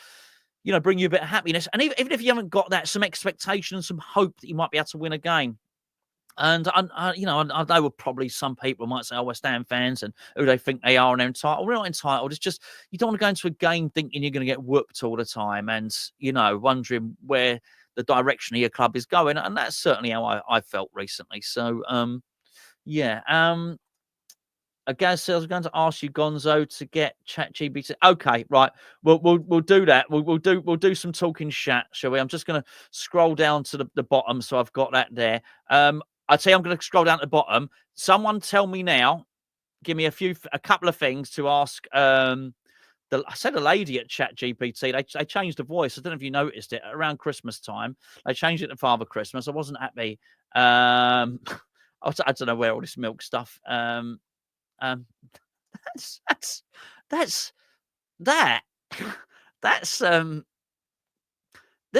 bring you a bit of happiness. And even if you haven't got that, some expectation and some hope that you might be able to win a game. And, I know probably some people might say, West Ham fans and who they think they are and they're entitled. We're not entitled. It's just, you don't want to go into a game thinking you're going to get whooped all the time and, wondering where the direction of your club is going. And that's certainly how I felt recently. So, yeah. Again, I was going to ask you, Gonzo, to get ChatGPT. Okay, right. We'll do that. We'll do some talking chat, shall we? I'm just going to scroll down to the bottom, so I've got that there. I'd say I'm going to scroll down to the bottom. Someone tell me now. Give me a couple of things to ask. I said a lady at ChatGPT. They changed the voice. I don't know if you noticed it around Christmas time. They changed it to Father Christmas. I wasn't happy. I don't know where all this milk stuff. That's there's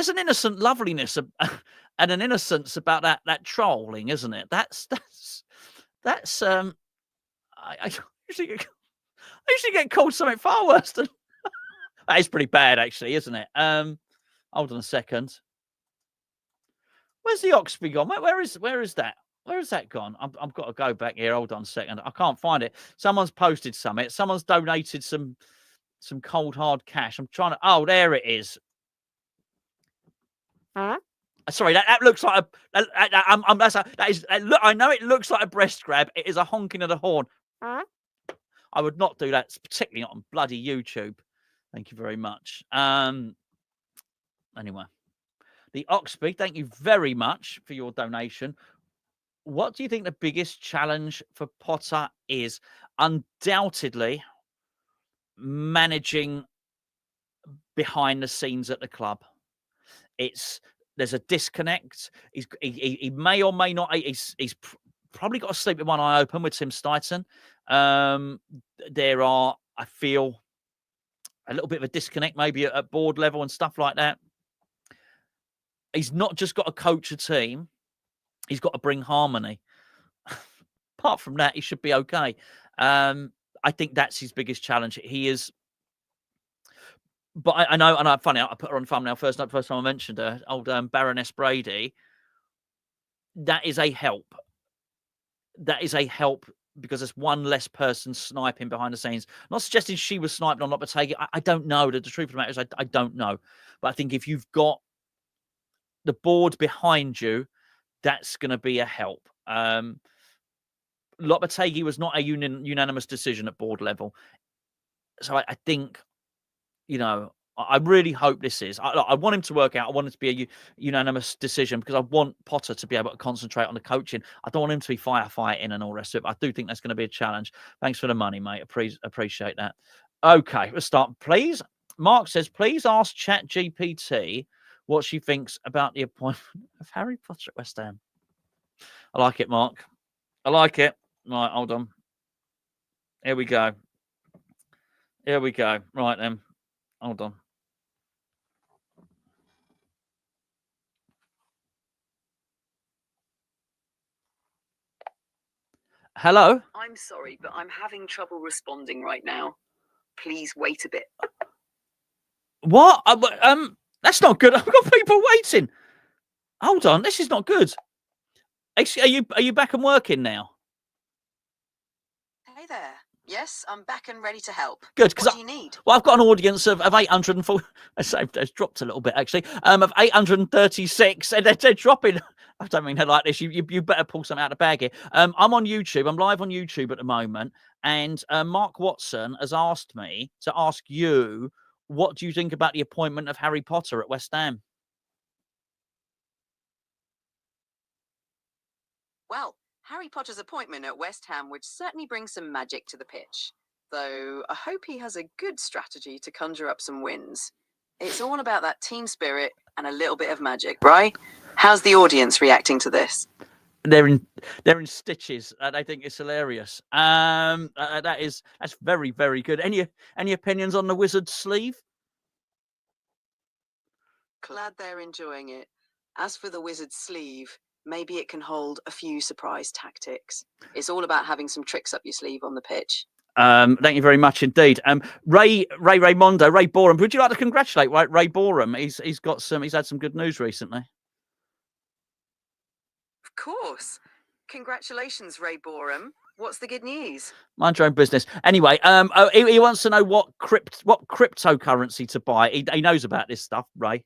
an innocent loveliness and an innocence about that trolling, isn't it? I usually get called something far worse than that. Is pretty bad, actually, isn't it? Hold on a second. Where's the Oxby gone? Where is that? Where has that gone? I've got to go back here. Hold on a second. I can't find it. Someone's posted something. Someone's donated some cold hard cash. I'm trying to. Oh, there it is. Sorry, that looks like a. I know it looks like a breast grab. It is a honking of the horn. I would not do that, particularly not on bloody YouTube. Thank you very much. Anyway, the Oxby, thank you very much for your donation. What do you think the biggest challenge for Potter is? Undoubtedly, managing behind the scenes at the club. There's a disconnect. He may or may not. He's probably got to sleep with one eye open with Tim Steidten. There are, I feel, a little bit of a disconnect maybe at board level and stuff like that. He's not just got to coach a team. He's got to bring harmony. Apart from that, he should be okay. I think that's his biggest challenge. He is. But I know, and funny, I put her on thumbnail first time I mentioned her, old Baroness Brady. That is a help. That is a help because there's one less person sniping behind the scenes. Not suggesting she was sniping on Lopetegui. I don't know. The truth of the matter is I don't know. But I think if you've got the board behind you, that's going to be a help. Lopetegui was not a unanimous decision at board level. So I think, I really hope this is. I want him to work out. I want it to be a unanimous decision because I want Potter to be able to concentrate on the coaching. I don't want him to be firefighting and all the rest of it. I do think that's going to be a challenge. Thanks for the money, mate. Appreciate that. Okay, let's start, please. Mark says, please ask ChatGPT what she thinks about the appointment of Harry Potter at West Ham. I like it, Mark. I like it. Right, hold on. Here we go. Right then. Hold on. Hello? I'm sorry, but I'm having trouble responding right now. Please wait a bit. What? That's not good. I've got people waiting. Hold on. This is not good. Are you back and working now? Hey there. Yes, I'm back and ready to help. Good. What do you need? Well, I've got an audience of 804. It's dropped a little bit, actually. Of 836, and they're dropping I don't mean it like this. You better pull something out of the bag here. I'm on YouTube. I'm live on YouTube at the moment, and Mark Watson has asked me to ask you, what do you think about the appointment of Harry Potter at West Ham? Well, Harry Potter's appointment at West Ham would certainly bring some magic to the pitch, though I hope he has a good strategy to conjure up some wins. It's all about that team spirit and a little bit of magic, right? How's the audience reacting to this? They're in stitches. They think it's hilarious. That's very, very good. Any opinions on the wizard's sleeve? Glad they're enjoying it. As for the wizard's sleeve, maybe it can hold a few surprise tactics. It's all about having some tricks up your sleeve on the pitch. Thank you very much indeed. Ray Boreham. Would you like to congratulate Ray Boreham? He's had some good news recently. Of course. Congratulations, Ray Boreham. What's the good news? Mind your own business. Anyway, he wants to know what cryptocurrency to buy. He knows about this stuff, Ray.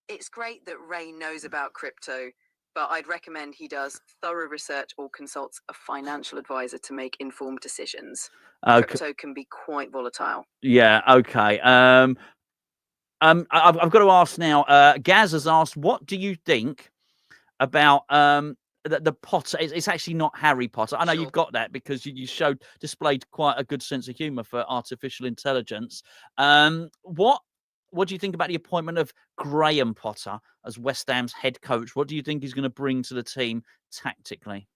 It's great that Ray knows about crypto, but I'd recommend he does thorough research or consults a financial advisor to make informed decisions. Crypto can be quite volatile. Yeah. Okay. I've got to ask now. Gaz has asked, what do you think about the Potter? It's actually not Harry Potter. I know you've got that because you displayed quite a good sense of humour for artificial intelligence. What do you think about the appointment of Graham Potter as West Ham's head coach? What do you think he's going to bring to the team tactically?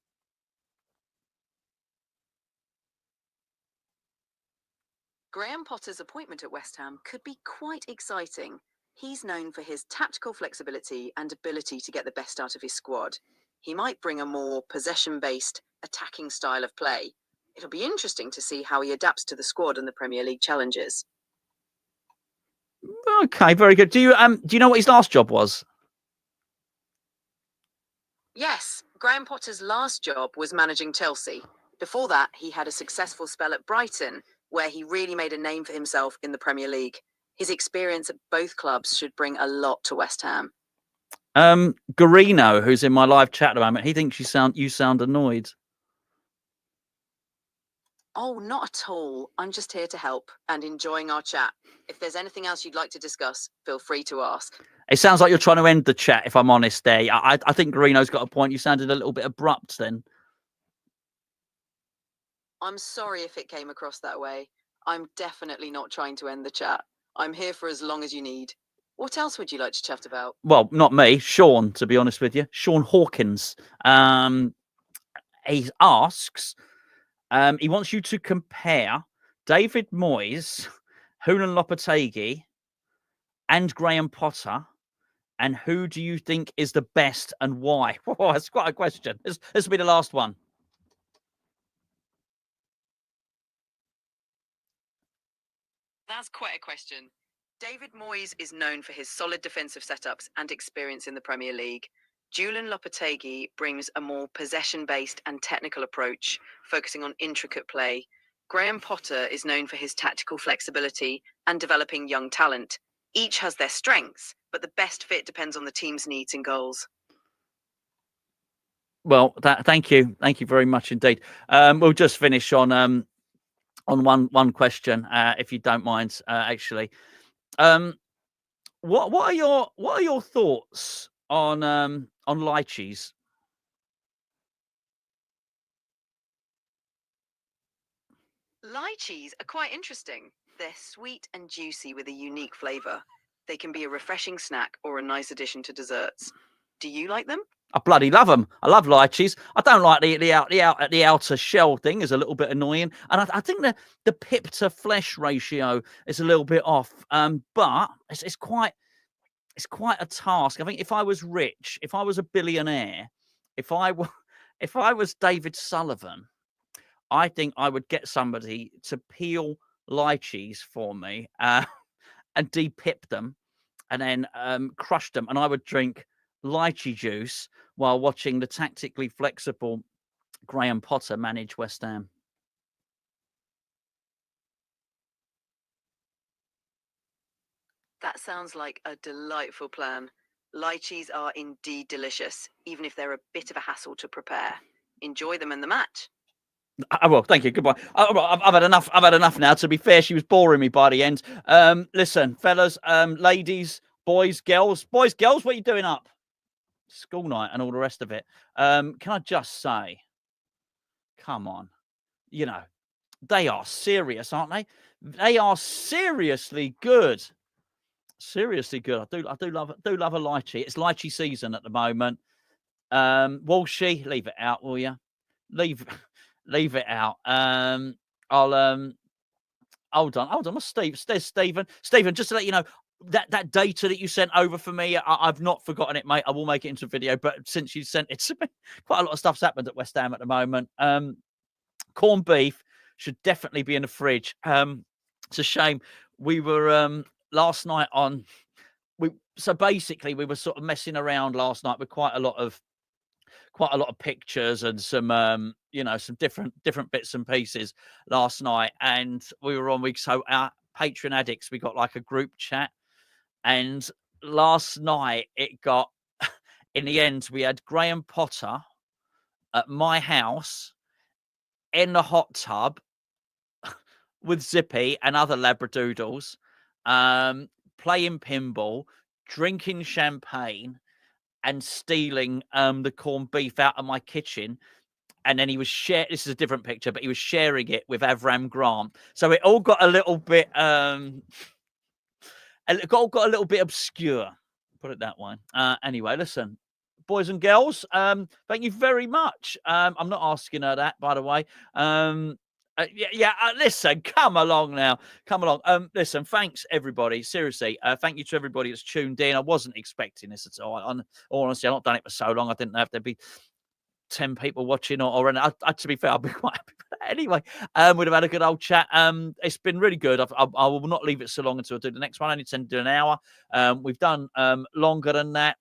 Graham Potter's appointment at West Ham could be quite exciting. He's known for his tactical flexibility and ability to get the best out of his squad. He might bring a more possession-based, attacking style of play. It'll be interesting to see how he adapts to the squad and the Premier League challenges. Okay, very good. Do you know what his last job was? Yes, Graham Potter's last job was managing Chelsea. Before that, he had a successful spell at Brighton, where he really made a name for himself in the Premier League. His experience at both clubs should bring a lot to West Ham. Garino, who's in my live chat at the moment, he thinks you sound annoyed. Oh, not at all. I'm just here to help and enjoying our chat. If there's anything else you'd like to discuss, feel free to ask. It sounds like you're trying to end the chat, if I'm honest there. I think Garino's got a point. You sounded a little bit abrupt then. I'm sorry if it came across that way. I'm definitely not trying to end the chat. I'm here for as long as you need. What else would you like to chat about? Well, not me, Sean, to be honest with you. Sean Hawkins. He asks, he wants you to compare David Moyes, Julen Lopetegui, and Graham Potter, and who do you think is the best and why? Oh, that's quite a question. This will be the last one. That's quite a question. David Moyes is known for his solid defensive setups and experience in the Premier League. Julen Lopetegui brings a more possession-based and technical approach, focusing on intricate play. Graham Potter is known for his tactical flexibility and developing young talent. Each has their strengths, but the best fit depends on the team's needs and goals. Well, thank you very much indeed. We'll just finish on one question, if you don't mind. Actually, what are your thoughts on lychees? Lychees are quite interesting. They're sweet and juicy with a unique flavour. They can be a refreshing snack or a nice addition to desserts. Do you like them? I bloody love them. I love lychees. I don't like the outer shell thing is a little bit annoying, and I think the pip to flesh ratio is a little bit off. But it's quite a task. I think if I was rich, if I was a billionaire, if I was David Sullivan, I think I would get somebody to peel lychees for me and de-pip them and then crush them, and I would drink lychee juice while watching the tactically flexible Graham Potter manage West Ham. That sounds like a delightful plan. Lychees are indeed delicious, even if they're a bit of a hassle to prepare. Enjoy them in the match. Well, thank you. Goodbye. I've had enough. I've had enough now. To be fair, she was boring me by the end. Listen, fellas, ladies, boys, girls, what are you doing up? School night and all the rest of it. Can I just say, come on, they are serious, aren't they? They are seriously good. Seriously good. I do love a lychee. It's lychee season at the moment. Walshy, leave it out, will you? Leave it out. I'll hold on. What's Stephen? Stephen, just to let you know, that data that you sent over for me, I've not forgotten it, mate. I will make it into a video. But since you sent it to me, quite a lot of stuff's happened at West Ham at the moment. Corned beef should definitely be in the fridge. It's a shame we were last night on. So basically we were sort of messing around last night with quite a lot of pictures and some some different bits and pieces last night, and we were on so our Patreon addicts, we got like a group chat, and last night it got in the end we had Graham Potter at my house in the hot tub with Zippy and other labradoodles, playing pinball, drinking champagne, and stealing the corned beef out of my kitchen. And then he was this is a different picture, but he was sharing it with Avram Grant. So it all got a little bit got a little bit obscure, put it that way. Anyway, listen, boys and girls, thank you very much. I'm not asking her that, by the way. Listen, come along now. Come along. Listen, thanks, everybody. Seriously, thank you to everybody that's tuned in. I wasn't expecting this at all. Honestly, I've not done it for so long. I didn't know if there'd be 10 people watching or to be fair, I'll be quite happy with that anyway. We'd have had a good old chat. It's been really good. I will not leave it so long until I do the next one. I only tend to do an hour. We've done longer than that.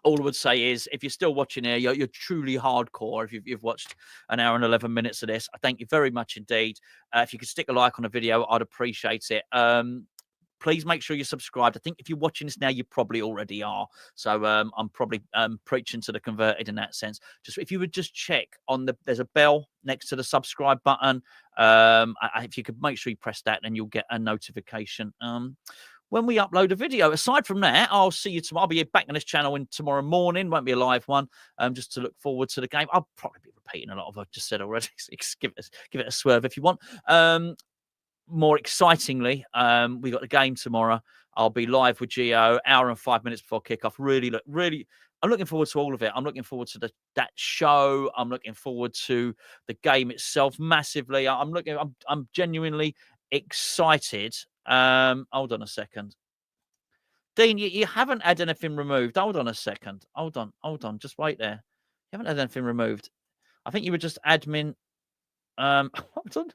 All I would say is, if you're still watching here, you're truly hardcore. If you've watched an hour and 11 minutes of this, I thank you very much indeed. If you could stick a like on the video, I'd appreciate it. Please make sure you're subscribed. I think if you're watching this now, you probably already are. So I'm probably preaching to the converted in that sense. Just if you would just check on there's a bell next to the subscribe button. If you could make sure you press that, then you'll get a notification when we upload a video. Aside from that, I'll see you tomorrow. I'll be back on this channel tomorrow morning. Won't be a live one. Just to look forward to the game. I'll probably be repeating a lot of what I've just said already. So give it a swerve if you want. More excitingly, we got the game tomorrow. I'll be live with Gio, hour and 5 minutes before kickoff. Really, I'm looking forward to all of it. I'm looking forward to that show. I'm looking forward to the game itself massively. I'm genuinely excited. Hold on a second. Dean, you haven't had anything removed. Hold on a second. Hold on. Just wait there. You haven't had anything removed. I think you were just admin. Hold on.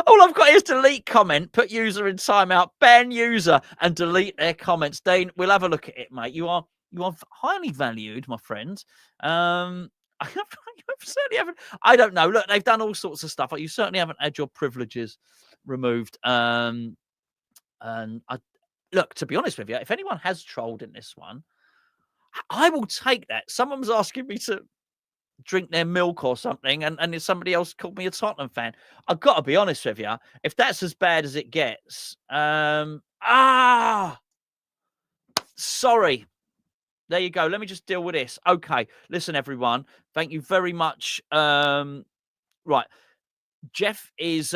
All I've got is delete comment, put user in timeout, ban user, and delete their comments. Dean, we'll have a look at it, mate. You are highly valued, my friend. I certainly haven't. I don't know. Look, they've done all sorts of stuff. You certainly haven't had your privileges removed. And look, to be honest with you, if anyone has trolled in this one, I will take that. Someone was asking me to drink their milk or something, and somebody else called me a Tottenham fan. I've got to be honest with you. If that's as bad as it gets, sorry. There you go. Let me just deal with this. Okay. Listen, everyone. Thank you very much. Right. Jeff is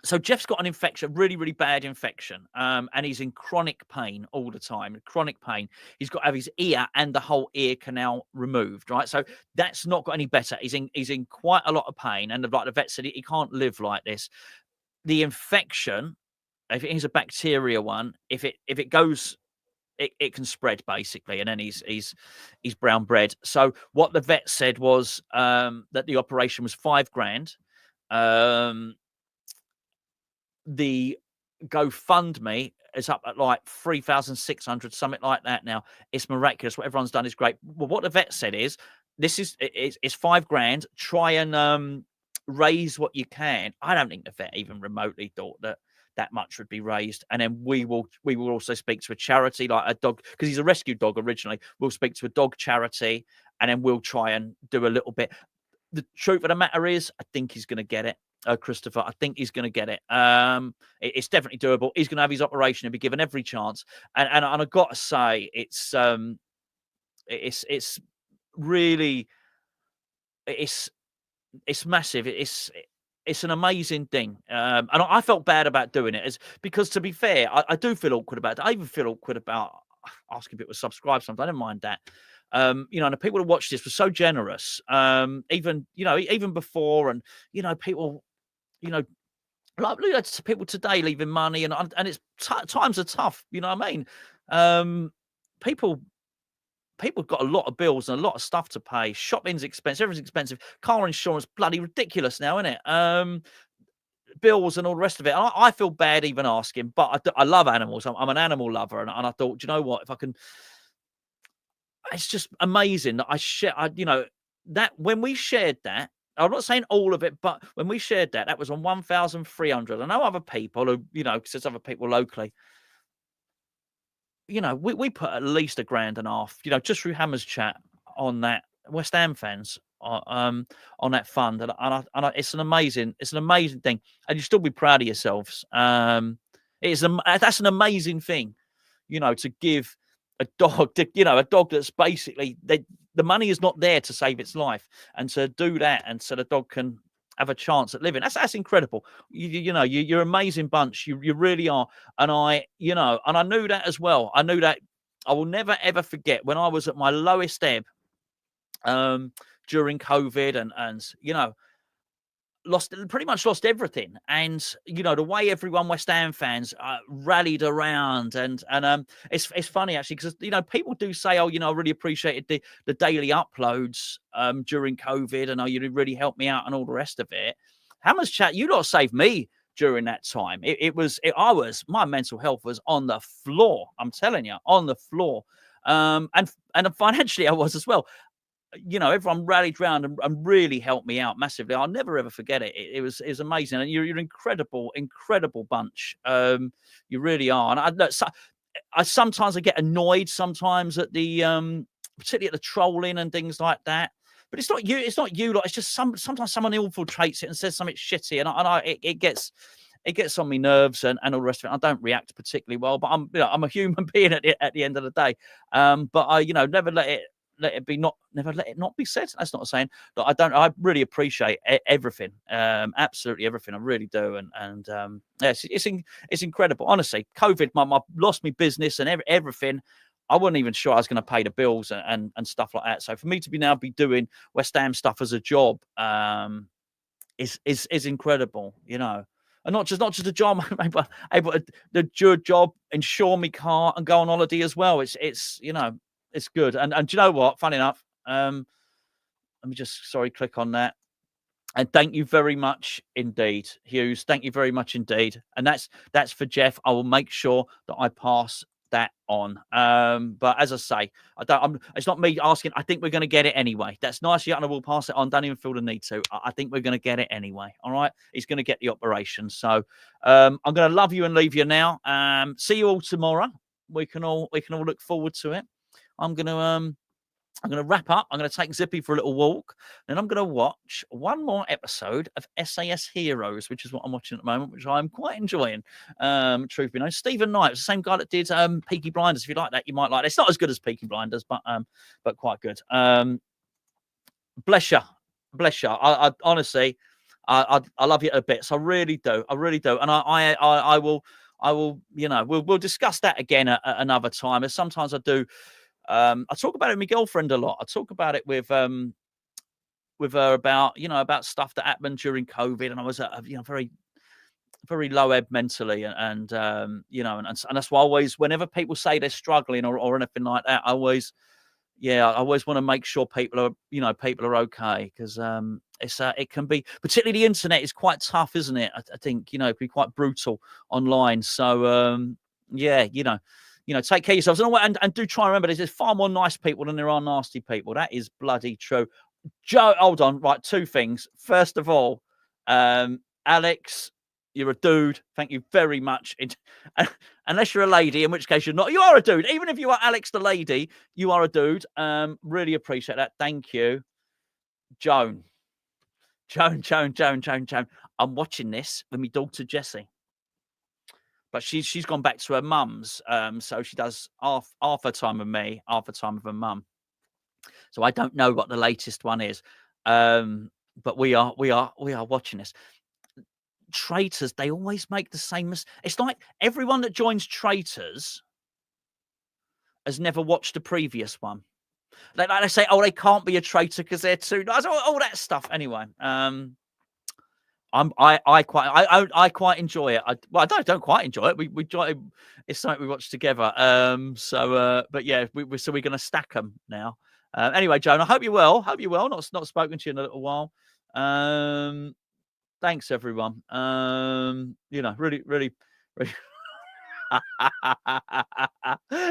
so Jeff's got an infection, really, really bad infection, and he's in chronic pain all the time. Chronic pain. He's got to have his ear and the whole ear canal removed, right? So that's not got any better. He's in quite a lot of pain, and like the vet said, he can't live like this. The infection, if it is a bacteria one, if it goes, it can spread basically, and then he's brown bread. So what the vet said was that the operation was $5,000. The GoFundMe is up at like 3,600, something like that now. It's miraculous. What everyone's done is great. Well, what the vet said is, it's $5,000. Try and raise what you can. I don't think the vet even remotely thought that that much would be raised, and then we will also speak to a charity like a dog, because he's a rescue dog originally. We'll speak to a dog charity, and then we'll try and do a little bit. The truth of the matter is, I think he's going to get it. Christopher, I think he's going to get it. It's definitely doable. He's going to have his operation and be given every chance. And I've got to say, it's really, it's massive. It's an amazing thing. And I felt bad about doing it, because to be fair, I do feel awkward about it. I even feel awkward about asking people to subscribe sometimes. I don't mind that. And the people who watch this were so generous. Even before, and people, like people today leaving money, and it's times are tough. You know what I mean? People got a lot of bills and a lot of stuff to pay. Shopping's expensive, everything's expensive. Car insurance, bloody ridiculous now, isn't it? Bills and all the rest of it. I feel bad even asking, but I love animals. I'm an animal lover, and I thought, you know what, if I can. It's just amazing that I share, that when we shared that, I'm not saying all of it, but when we shared that, that was on 1,300. I know other people who, because there's other people locally, we put at least $1,500, just through Hammer's chat on that, West Ham fans on that fund. And it's an amazing thing. And you still be proud of yourselves. That's an amazing thing, to give a dog, a dog that's basically, the money is not there to save its life, and to do that, and so the dog can have a chance at living. That's incredible. You're an amazing bunch. You really are. And I knew that as well. I knew that. I will never ever forget when I was at my lowest ebb during COVID, and pretty much lost everything. And the way everyone, West Ham fans, rallied around, and it's funny actually, because people do say, oh, I really appreciated the daily uploads during COVID, and you really helped me out and all the rest of it. Hammer's chat, you lot saved me during that time. My mental health was on the floor. I'm telling you, on the floor. And financially I was as well. Everyone rallied round and really helped me out massively. I'll never ever forget it. It was amazing, and you're an incredible bunch. You really are. And I sometimes get annoyed sometimes at the particularly at the trolling and things like that. But it's not you. It's not you. Like, it's just sometimes someone infiltrates it and says something shitty, and it gets on my nerves and all the rest of it. I don't react particularly well, but I'm a human being at the end of the day. But I never never let it not be said. That's not a saying. But I really appreciate everything, absolutely everything. I really do. And it's incredible. Honestly, COVID, my lost me business and everything. I wasn't even sure I was going to pay the bills and stuff like that. So for me to now be doing West Ham stuff as a job, is incredible, and not just a job, able to do a job, insure my car, and go on holiday as well. It's good. And do you know what? Funny enough, let me just click on that. And thank you very much indeed, Hughes. Thank you very much indeed. And that's for Jeff. I will make sure that I pass that on. But as I say, it's not me asking. I think we're going to get it anyway. That's nice, and I will pass it on. Don't even feel the need to. I think we're going to get it anyway. All right. He's going to get the operation. So I'm going to love you and leave you now. See you all tomorrow. We can all look forward to it. I'm going to wrap up. I'm going to take Zippy for a little walk. Then I'm going to watch one more episode of SAS Heroes, which is what I'm watching at the moment, which I'm quite enjoying. Truth be known, Stephen Knight, the same guy that did Peaky Blinders. If you like that, you might like it. It's not as good as Peaky Blinders, but quite good. Bless you. I honestly, I love you a bit. So I really do. And I will. We'll discuss that again at another time. As sometimes I do. I talk about it with my girlfriend a lot. I talk about it with her about stuff that happened during COVID, and I was at a very, very low ebb mentally, and that's why whenever people say they're struggling or anything like that, I always want to make sure people are okay, because it can be, particularly the internet is quite tough, isn't it? I think it can be quite brutal online. So take care of yourselves, and do try and remember there's far more nice people than there are nasty people. That is bloody true. Joe, hold on, right? Two things. First of all, Alex, You're a dude. Thank you very much. Unless you're a lady, in which case you're not. You are a dude. Even if you are Alex the lady, you are a dude. Really appreciate that. Thank you. Joan. I'm watching this with my daughter Jessie. But she's gone back to her mum's. So she does half her time with me, half her time with her mum. So I don't know what the latest one is. But we are watching this. Traitors, they always make the same mistake. It's like everyone that joins Traitors has never watched the previous one. Like they say, oh, they can't be a traitor because they're too nice. All that stuff. Anyway, I quite enjoy it. I don't quite enjoy it. We enjoy it. It's something we watch together. But yeah, we're going to stack them now. Anyway, Joan, I hope you're well. Not spoken to you in a little while. Thanks, everyone. Really, really, really.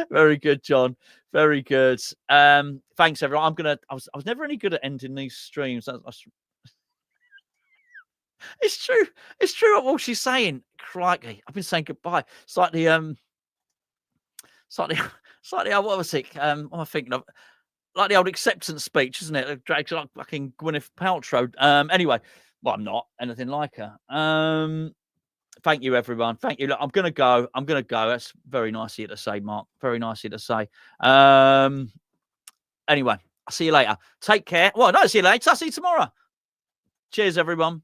Very good, John. Very good. Thanks, everyone. I was never any good at ending these streams. It's true. It's true what she's saying. Crikey, I've been saying goodbye. Slightly. What was it? What am I thinking of? Like the old acceptance speech, isn't it? It drags like fucking Gwyneth Paltrow. Anyway, well, I'm not anything like her. Thank you, everyone. Thank you. Look, I'm gonna go. That's very nice of you to say, Mark. Very nice of you to say. Anyway, I'll see you later. Take care. Well, no, see you later. I'll see you tomorrow. Cheers, everyone.